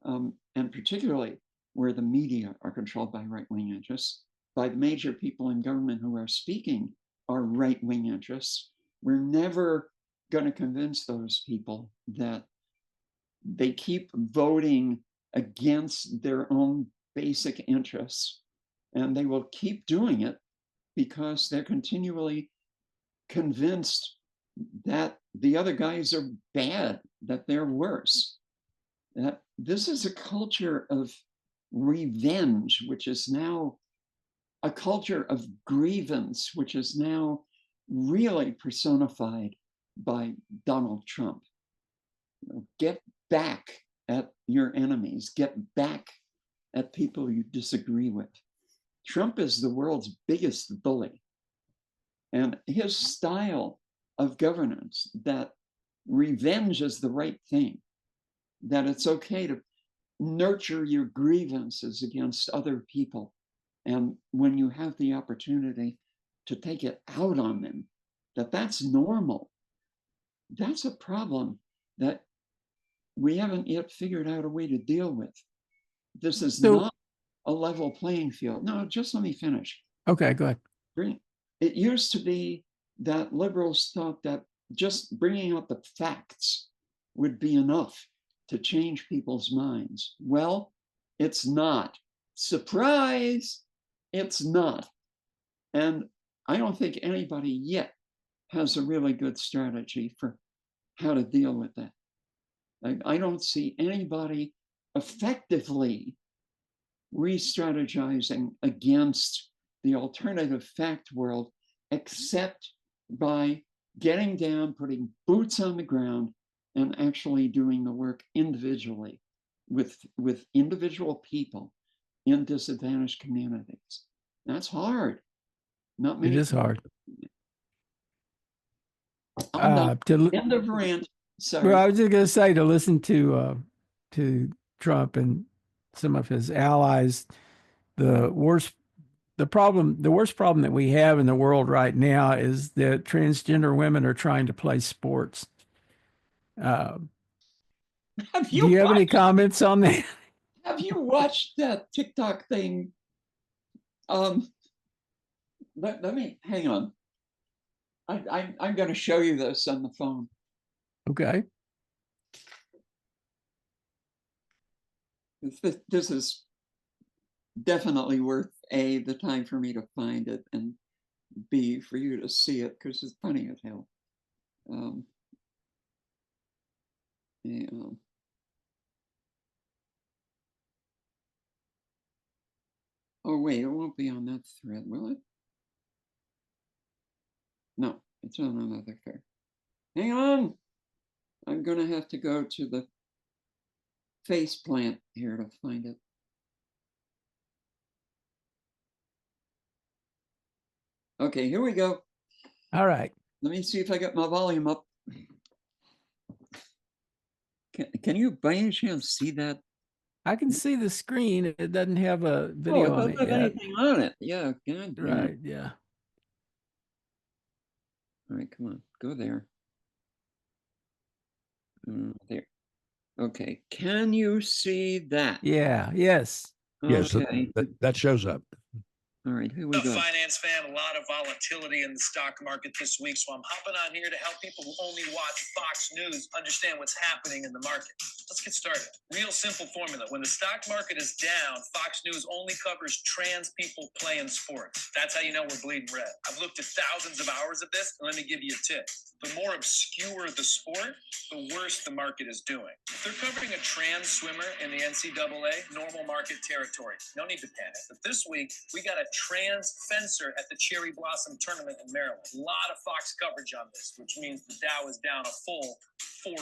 and particularly where the media are controlled by right-wing interests, by the major people in government who are speaking are right-wing interests, we're never going to convince those people that they keep voting against their own basic interests. And they will keep doing it because they're continually convinced that the other guys are bad, that they're worse. That this is a culture of revenge, which is now a culture of grievance, which is now really personified by Donald Trump. Get back at your enemies, get back at people you disagree with. Trump is the world's biggest bully. And his style of governance, that revenge is the right thing, that it's okay to nurture your grievances against other people. And when you have the opportunity to take it out on them, that's normal. That's a problem that we haven't yet figured out a way to deal with. This is not a level playing field. No, just let me finish. Okay, go ahead. It used to be that liberals thought that just bringing out the facts would be enough to change people's minds. Well, it's not. Surprise, it's not. And I don't think anybody yet has a really good strategy for how to deal with that. I don't see anybody effectively re-strategizing against the alternative fact world, except by getting down, putting boots on the ground, and actually doing the work individually with individual people in disadvantaged communities. That's hard. Not many. It is hard. End of rant. Sorry. Well, I was just going to say, to listen to Trump and some of his allies, the worst problem that we have in the world right now is that transgender women are trying to play sports. Do you have any comments on that? Have you watched that TikTok thing? Let me hang on. I'm going to show you this on the phone. Okay. This is definitely worth A, the time for me to find it, and B, for you to see it, because it's funny as hell. Oh, wait, it won't be on that thread, will it? No, it's on another thread. Hang on. I'm going to have to go to the faceplant here to find it. Okay, here we go. All right. Let me see if I got my volume up. Can you by any chance see that? I can see the screen. It doesn't have a video on it doesn't have yet. anything on it. Yeah, God, right. Yeah. All right, come on, go there. There. Okay, can you see that? Yeah. Yes. Yes, Okay. that shows up. All right, here we A go. finance fan, a lot of volatility in the stock market this week, so I'm hopping on here to help people who only watch Fox News understand what's happening in the market. Let's get started. Real simple formula. When the stock market is down, Fox News only covers trans people playing sports. That's how you know we're bleeding red. I've looked at thousands of hours of this, and let me give you a tip. The more obscure the sport, the worse the market is doing. If they're covering a trans swimmer in the NCAA, normal market territory. No need to panic. But this week, we got a trans fencer at the Cherry Blossom Tournament in Maryland. A lot of Fox coverage on this, which means the Dow is down a full 4%.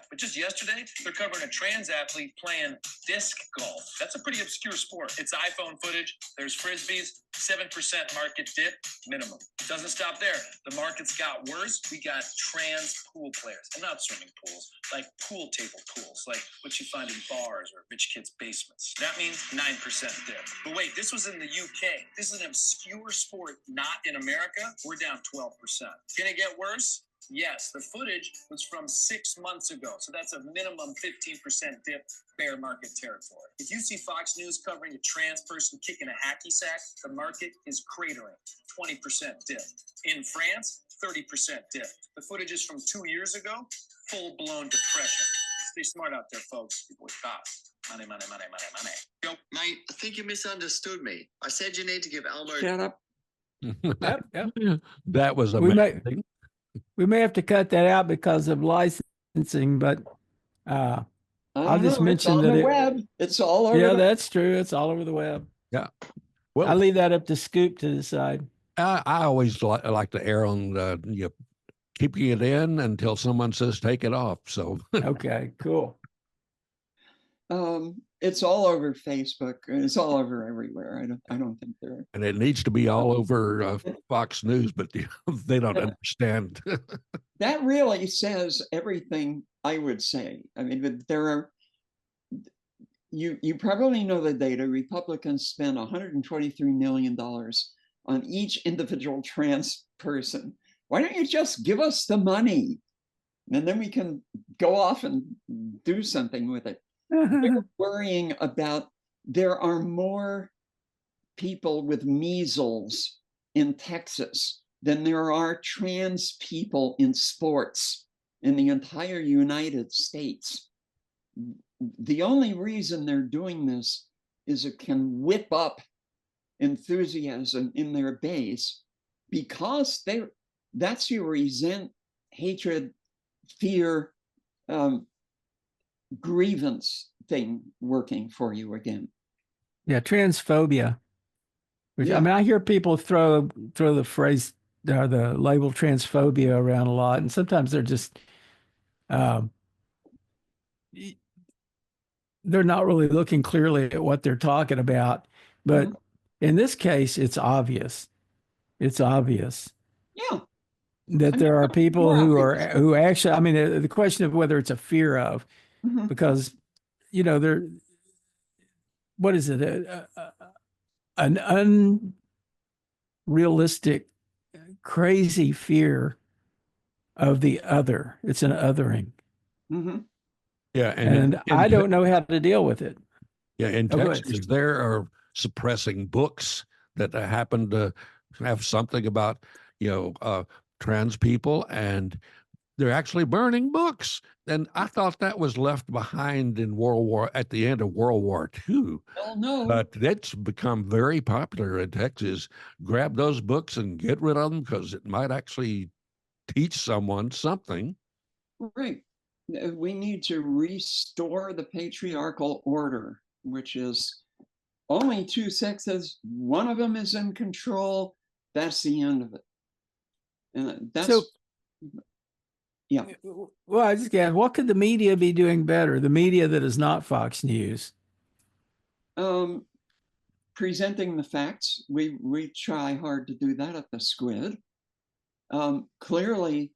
But just yesterday, they're covering a trans athlete playing disc golf. That's a pretty obscure sport. It's iPhone footage. There's frisbees. 7% market dip minimum. Doesn't stop there. The market's got worse. We got trans pool players, and not swimming pools, like pool table pools, like what you find in bars or rich kids' basements. That means 9% dip. But wait, this was in the UK. This is an obscure sport, not in America. We're down 12%. Can it get worse? Yes, the footage was from 6 months ago, so that's a minimum 15% dip, bear market territory. If you see Fox News covering a trans person kicking a hacky sack, the market is cratering, 20% dip. In France, 30% dip. The footage is from 2 years ago, full-blown depression. Stay smart out there, folks. People with cops. Money, money, money, money, money. Yo, mate, I think you misunderstood me. I said you need to give Elmo. Shut up. Yep. That was We may- amazing. We may have to cut that out because of licensing, but I'll just mention that web. It's all over. yeah, the that's true. It's all over the web. Yeah. I Well, leave that up to Scoop to decide. I always like to err on keeping it in until someone says take it off. So Okay, cool. It's all over Facebook. It's all over everywhere. I don't think they're. and it needs to be all over Fox News, but they don't understand. That really says everything I would say. I mean, but there are. You probably know the data. Republicans spend $123 million on each individual trans person. Why don't you just give us the money, and then we can go off and do something with it? They're worrying about there are more people with measles in Texas than there are trans people in sports in the entire United States. The only reason they're doing this is it can whip up enthusiasm in their base because that's your resent, hatred, fear, grievance thing working for you again. Yeah, transphobia. Which Yeah. I mean, I hear people throw the phrase or the label transphobia around a lot, and sometimes they're just they're not really looking clearly at what they're talking about. But in this case, it's obvious. It's obvious. Yeah. That there are people who actually, I mean, the question of whether it's a fear of, because, you know, what is it? An unrealistic, crazy fear of the other. It's an othering. Yeah. And I don't know how to deal with it. Yeah. In Texas, there are suppressing books that happen to have something about, trans people, and they're actually burning books. And I thought that was left behind at the end of World War II. Oh, no. But it's become very popular in Texas. Grab those books and get rid of them because it might actually teach someone something. Right. We need to restore the patriarchal order, which is only two sexes. One of them is in control. That's the end of it. And that's yeah. Well, I just guess, what could the media be doing better? The media that is not Fox News. Presenting the facts. We try hard to do that at the Squid. Clearly,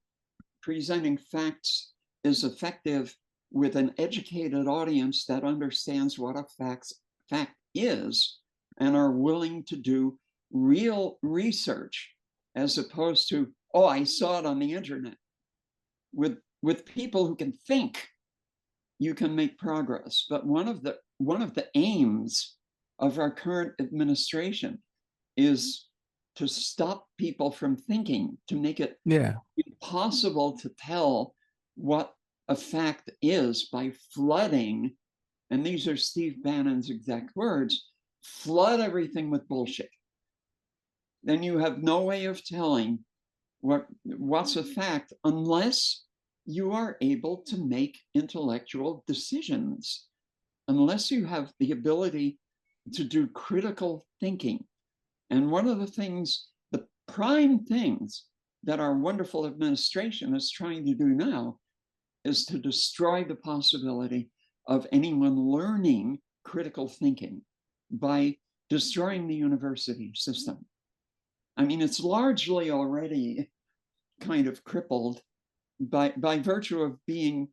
presenting facts is effective with an educated audience that understands what a fact is and are willing to do real research, as opposed to, oh, I saw it on the internet. With people who can think, you can make progress. But one of the aims of our current administration is to stop people from thinking, to make it impossible to tell what a fact is by flooding, and these are Steve Bannon's exact words, flood everything with bullshit. Then you have no way of telling what's a fact unless you are able to make intellectual decisions, unless you have the ability to do critical thinking. And one of the things, the prime things that our wonderful administration is trying to do now is to destroy the possibility of anyone learning critical thinking by destroying the university system. I mean, it's largely already kind of crippled by virtue of being,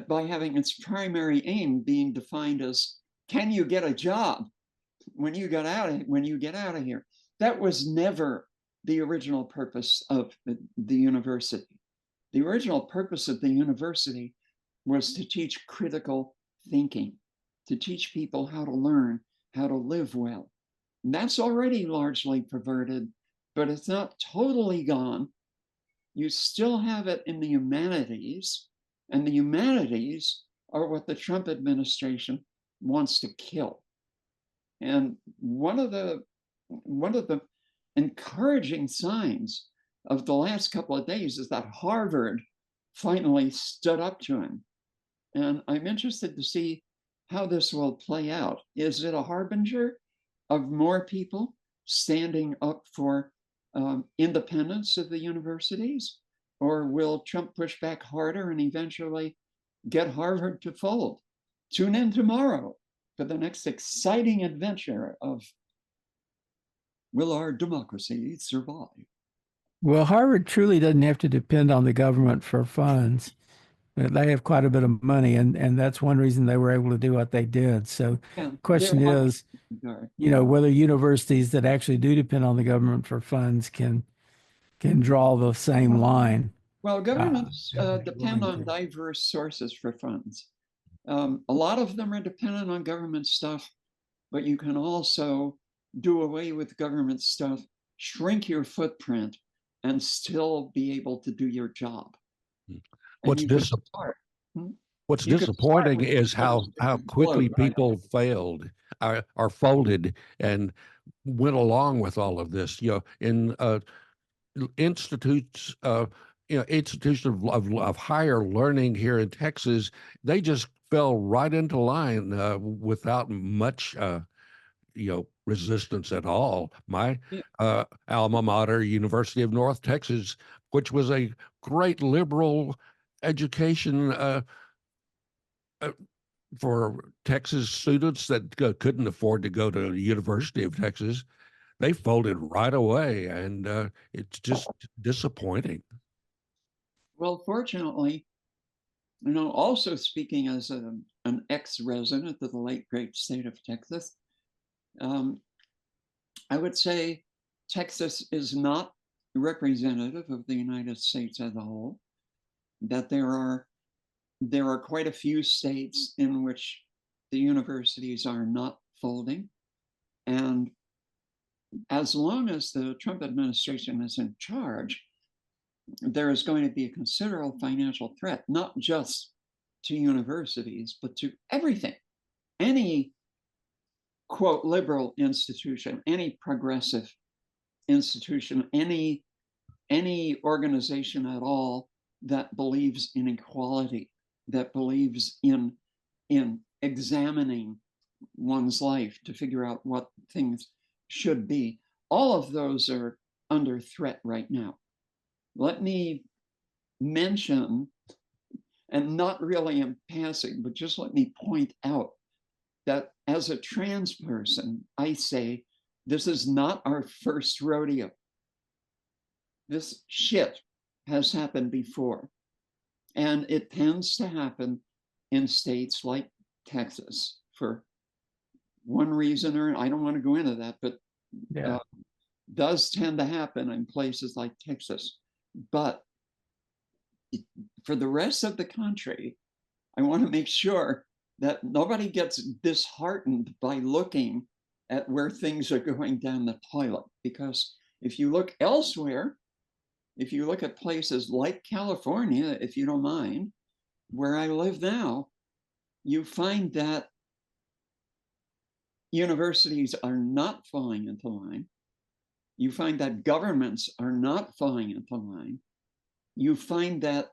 by having its primary aim being defined as, can you get a job when you get out of here? That was never the original purpose of the university. The original purpose of the university was to teach critical thinking, to teach people how to learn, how to live well. And that's already largely perverted, but it's not totally gone. You still have it in the humanities, and the humanities are what the Trump administration wants to kill. And one of the encouraging signs of the last couple of days is that Harvard finally stood up to him. And I'm interested to see how this will play out. Is it a harbinger of more people standing up for independence of the universities? Or will Trump push back harder and eventually get Harvard to fold? Tune in tomorrow for the next exciting adventure of will our democracy survive? Well, Harvard truly doesn't have to depend on the government for funds. They have quite a bit of money, and that's one reason they were able to do what they did. So the question is, whether universities that actually do depend on the government for funds can draw the same line. Well, governments depend on diverse sources for funds. A lot of them are dependent on government stuff, but you can also do away with government stuff, shrink your footprint, and still be able to do your job. What's disappointing is how quickly people failed, are folded, and went along with all of this. In institutions of higher learning here in Texas, they just fell right into line without much resistance at all. My alma mater, University of North Texas, which was a great liberal education for Texas students that couldn't afford to go to the University of Texas, they folded right away, and it's just disappointing. Well, fortunately, also speaking as an ex-resident of the late great state of Texas, I would say Texas is not representative of the United States as a whole, that there are quite a few states in which the universities are not folding. And as long as the Trump administration is in charge, there is going to be a considerable financial threat, not just to universities, but to everything. Any, quote, liberal institution, any progressive institution, any organization at all that believes in equality, that believes in examining one's life to figure out what things should be. All of those are under threat right now. Let me mention, and not really in passing, but just let me point out that as a trans person, I say, this is not our first rodeo. This shit has happened before. And it tends to happen in states like Texas for one reason or I don't want to go into that, but does tend to happen in places like Texas. But for the rest of the country, I want to make sure that nobody gets disheartened by looking at where things are going down the toilet. Because if you look elsewhere, if you look at places like California, if you don't mind, where I live now, you find that universities are not falling into line. You find that governments are not falling into line. You find that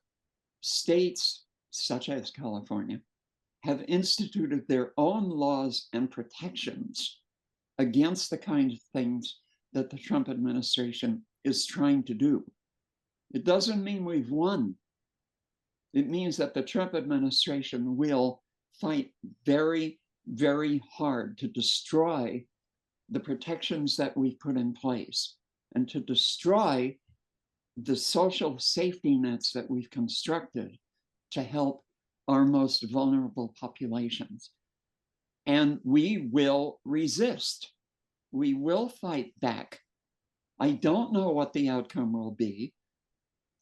states, such as California, have instituted their own laws and protections against the kind of things that the Trump administration is trying to do. It doesn't mean we've won. It means that the Trump administration will fight very, very hard to destroy the protections that we put in place and to destroy the social safety nets that we've constructed to help our most vulnerable populations. And we will resist. We will fight back. I don't know what the outcome will be.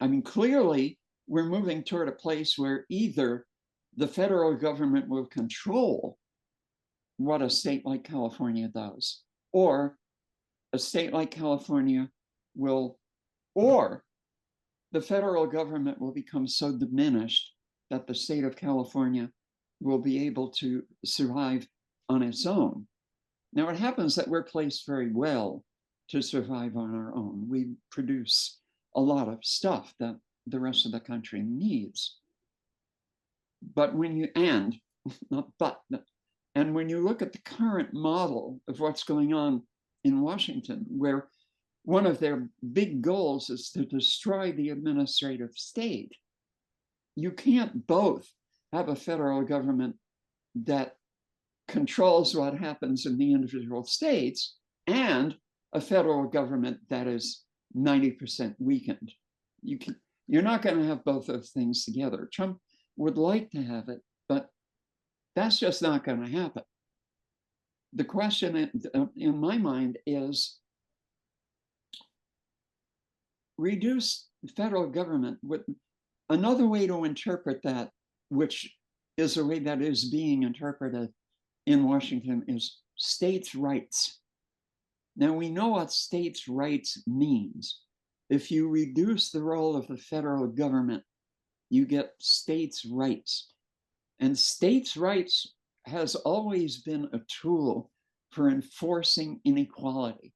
I mean, clearly, we're moving toward a place where either the federal government will control what a state like California does, or a state like California will, or the federal government will become so diminished that the state of California will be able to survive on its own. Now, it happens that we're placed very well to survive on our own. We produce a lot of stuff that the rest of the country needs. But when you, and when you look at the current model of what's going on in Washington, where one of their big goals is to destroy the administrative state, you can't both have a federal government that controls what happens in the individual states and a federal government that is 90% weakened. You're not going to have both those things together. Trump would like to have it, but that's just not going to happen. The question in my mind is reduce federal government. Another way to interpret that, which is a way that is being interpreted in Washington, is states' rights. Now, we know what states' rights means. If you reduce the role of the federal government, you get states' rights. And states' rights has always been a tool for enforcing inequality.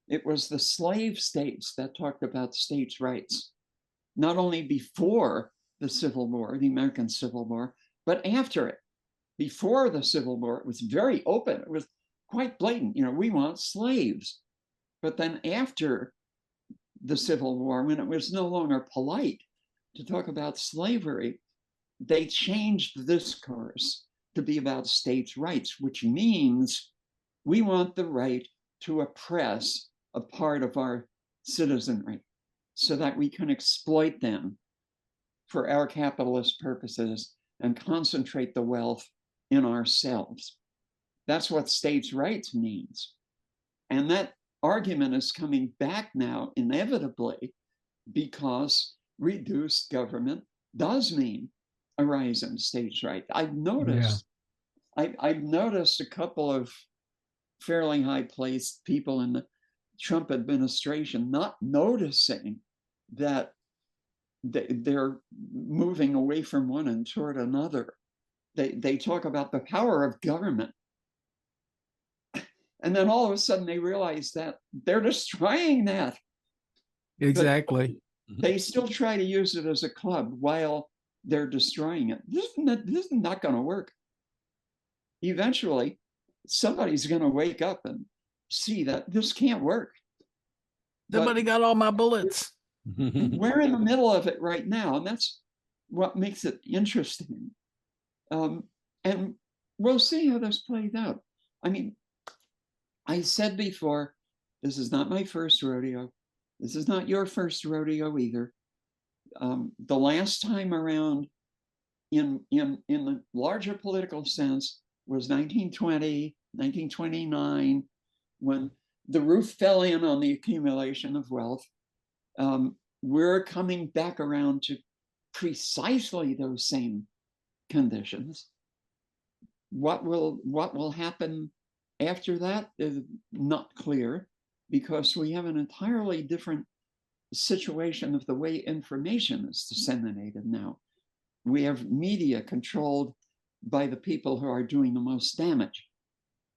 It was the slave states that talked about states' rights, not only before the Civil War, the American Civil War, but after it. Before the Civil War, it was very open. It was quite blatant. You know, we want slaves. But then after the Civil War, when it was no longer polite to talk about slavery, they changed the discourse to be about states' rights, which means we want the right to oppress a part of our citizenry so that we can exploit them for our capitalist purposes and concentrate the wealth in ourselves. That's what states' rights means. And that argument is coming back now inevitably because reduced government does mean a rise in states' rights. I've noticed a couple of fairly high-placed people in the Trump administration not noticing that they're moving away from one and toward another. They talk about the power of government. And then all of a sudden they realize that they're destroying that. Exactly. But they still try to use it as a club while they're destroying it. This is not going to work. Eventually, somebody's going to wake up and see that this can't work. Somebody got all my bullets. We're in the middle of it right now, and that's what makes it interesting. And we'll see how this plays out. I mean, I said before, this is not my first rodeo. This is not your first rodeo either. The last time around, in the larger political sense, was 1920, 1929, when the roof fell in on the accumulation of wealth. We're coming back around to precisely those same conditions. What will happen After that is not clear, because we have an entirely different situation of the way information is disseminated now. We have media controlled by the people who are doing the most damage.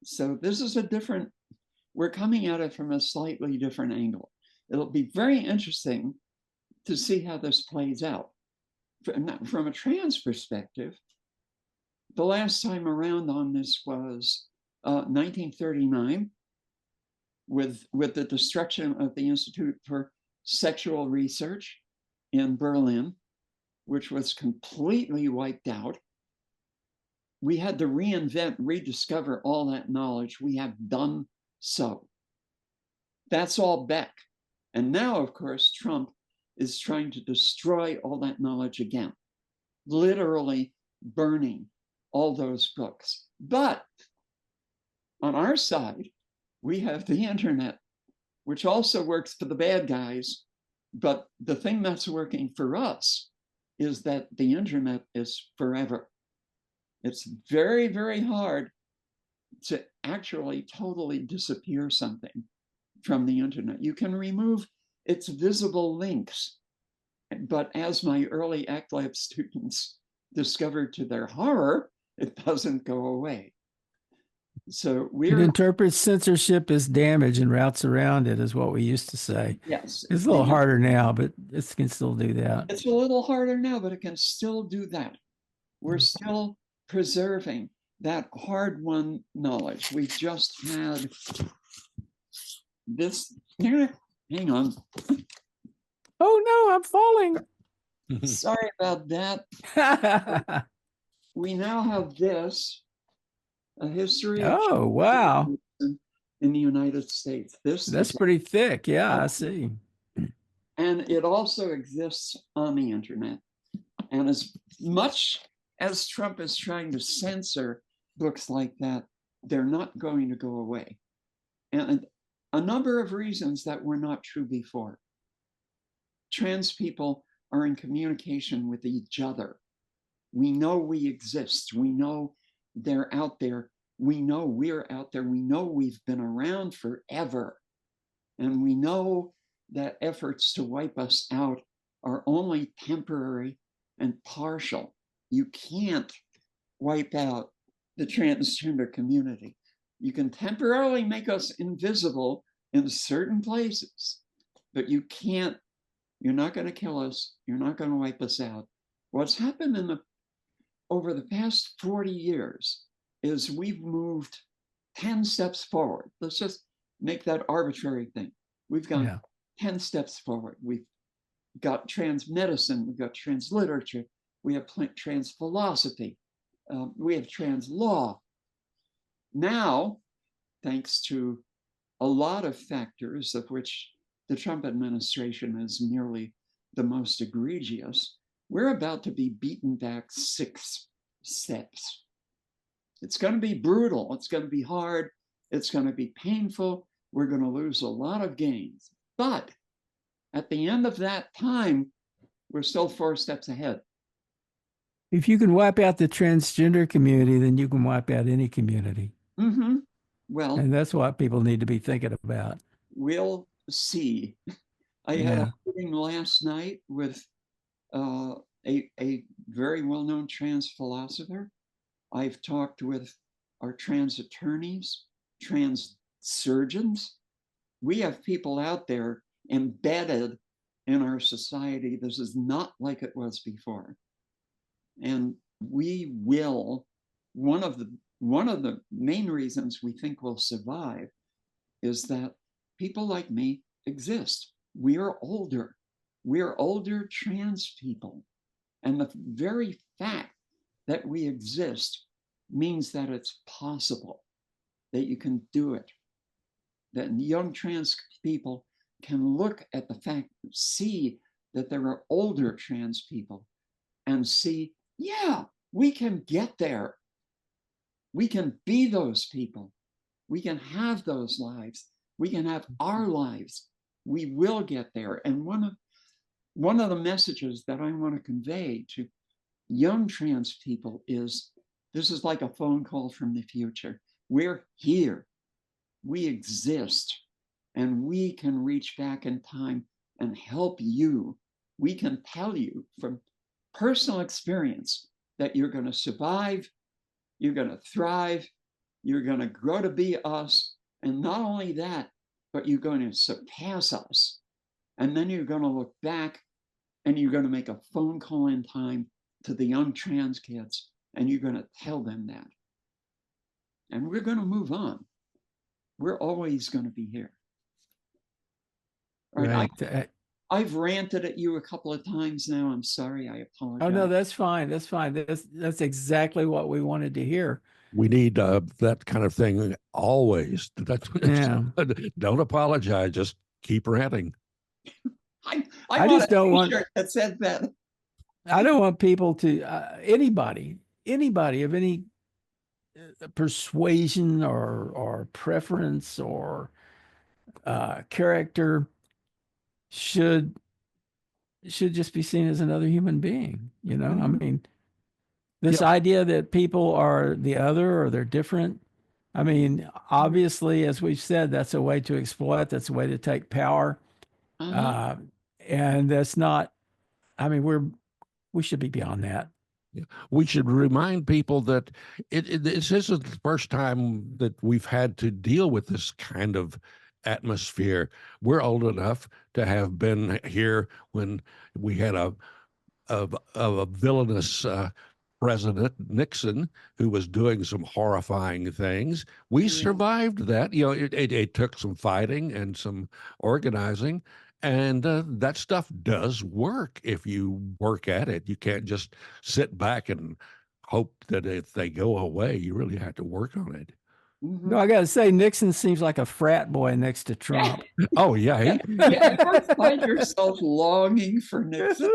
So this is we're coming at it from a slightly different angle. It'll be very interesting to see how this plays out. From a trans perspective, the last time around on this was 1939, with the destruction of the Institute for Sexual Research in Berlin, which was completely wiped out. We had to reinvent, rediscover all that knowledge. We have done so. That's all back. And now, of course, Trump is trying to destroy all that knowledge again, literally burning all those books. But on our side, we have the internet, which also works for the bad guys. But the thing that's working for us is that the internet is forever. It's very, very hard to actually totally disappear something from the internet. You can remove its visible links, but as my early ACT Lab students discovered to their horror, it doesn't go away. So It interprets censorship as damage and routes around it, is what we used to say. Yes. It's a little harder now, but it can still do that. It's a little harder now, but it can still do that. We're still preserving that hard-won knowledge. We just had this. Hang on. Oh no, I'm falling. Sorry about that. We now have this, a history of wow. in the United States. That's pretty thick. Yeah, I see. And it also exists on the internet. And as much as Trump is trying to censor books like that, they're not going to go away. And a number of reasons that were not true before. Trans people are in communication with each other. We know we exist. We know they're out there. We know we're out there. We know we've been around forever. And we know that efforts to wipe us out are only temporary and partial. You can't wipe out the transgender community. You can temporarily make us invisible in certain places, but you can't, you're not going to kill us. You're not going to wipe us out. What's happened over the past 40 years is we've moved 10 steps forward. Let's just make that arbitrary thing. We've gone 10 steps forward. We've got trans medicine, we've got trans literature, we have trans philosophy, we have trans law. Now, thanks to a lot of factors, of which the Trump administration is merely the most egregious, we're about to be beaten back 6 steps. It's going to be brutal. It's going to be hard. It's going to be painful. We're going to lose a lot of gains. But at the end of that time, we're still 4 steps ahead. If you can wipe out the transgender community, then you can wipe out any community. Mm-hmm. Well, and that's what people need to be thinking about. We'll see. I had a meeting last night with a very well-known trans philosopher. I've talked with our trans attorneys, trans surgeons. We have people out there embedded in our society. This is not like it was before. And we will, one of the main reasons we think we'll survive is that people like me exist. We are older. We're older trans people. And the very fact that we exist means that it's possible, that you can do it, that young trans people can look at the fact, see that there are older trans people and see, yeah, we can get there. We can be those people. We can have those lives. We can have our lives. We will get there. And one of the messages that I want to convey to young trans people is, this is like a phone call from the future. We're here. we exist, and we can reach back in time and help you. We can tell you from personal experience that you're going to survive, you're going to thrive, you're going to grow to be us. And not only that, but you're going to surpass us. And then you're going to look back and you're going to make a phone call in time to the young trans kids, and you're going to tell them that. And we're going to move on. We're always going to be here. All right. I've ranted at you a couple of times now. I'm sorry. I apologize. Oh, no, that's fine. That's fine. That's exactly what we wanted to hear. We need that kind of thing always. Yeah. Don't apologize. Just keep ranting. I just don't want that said that. I don't want people to anybody of any persuasion or preference or character should just be seen as another human being. You know, I mean, this idea that people are the other or they're different. I mean, obviously, as we've said, that's a way to exploit. That's a way to take power. And that's not, I mean, we should be beyond that. Yeah. We should remind people that this isn't the first time that we've had to deal with this kind of atmosphere. We're old enough to have been here when we had a villainous President Nixon who was doing some horrifying things. We survived that. You know, it took some fighting and some organizing. And that stuff does work if you work at it. You can't just sit back and hope that if they go away, you really have to work on it. No, I got to say, Nixon seems like a frat boy next to Trump. Oh, yeah. You ever find yourself longing for Nixon?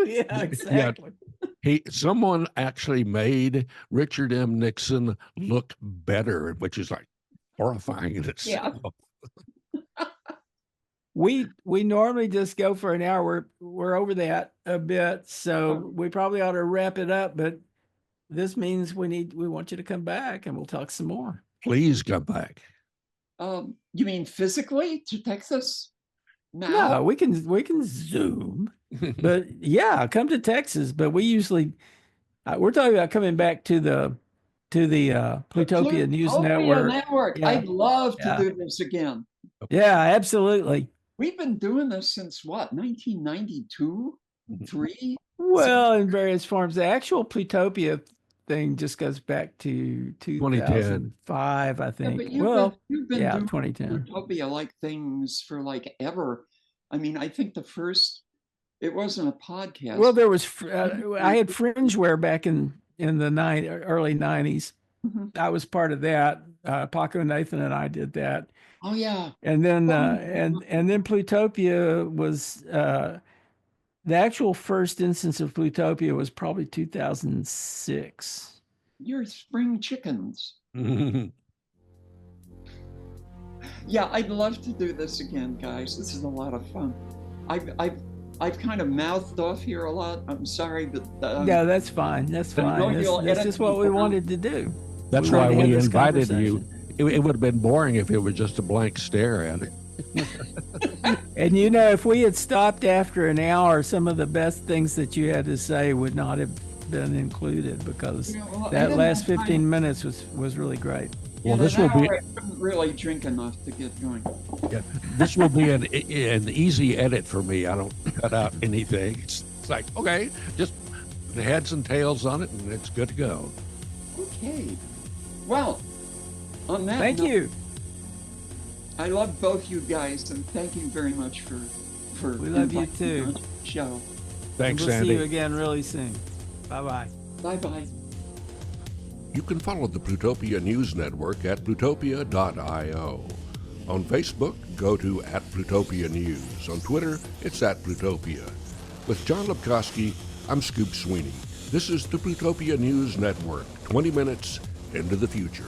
Yeah, exactly. Someone actually made Richard M. Nixon look better, which is like horrifying in itself. Yeah. We normally just go for an hour. We're over that a bit, so we probably ought to wrap it up. But this means we want you to come back, and we'll talk some more. Please come back. You mean physically to Texas? No, we can Zoom, but yeah, come to Texas. But we usually we're talking about coming back to the Plutopia News Network. Yeah. I'd love to do this again. Yeah, absolutely. We've been doing this since what, 1992, 3? Well, in various forms. The actual Plutopia thing just goes back to 2005, I think. Yeah, but you've been doing 2010. Plutopia-like things for like ever. I mean, I think it wasn't a podcast. Well, there was, I had Fringeware back in the early 90s. Mm-hmm. I was part of that. Paco Nathan and I did that. Oh yeah. And then and then Plutopia was the actual first instance of Plutopia was probably 2006. You're spring chickens. Yeah, I'd love to do this again, guys. This is a lot of fun. I've kind of mouthed off here a lot. I'm sorry, but yeah, that's fine. That's fine. That's just what we wanted to do. That's why we invited you. It would have been boring if it was just a blank stare at it. And you know, if we had stopped after an hour, some of the best things that you had to say would not have been included, because that last 15 minutes was really great. Well, this will be. I couldn't really drink enough to get going. Yeah, this will be an easy edit for me. I don't cut out anything. It's like, okay, just the heads and tails on it, and it's good to go. Okay. Well, on that thank you. I love both you guys, and thank you very much for we love you too. Show. Thanks, We'll Sandy. see you again really soon. Bye-bye. Bye-bye. You can follow the Plutopia News Network at plutopia.io. On Facebook, go to @Plutopia News. On Twitter, it's @Plutopia. With John Lepkowski, I'm Scoop Sweeney. This is the Plutopia News Network, 20 minutes into the future.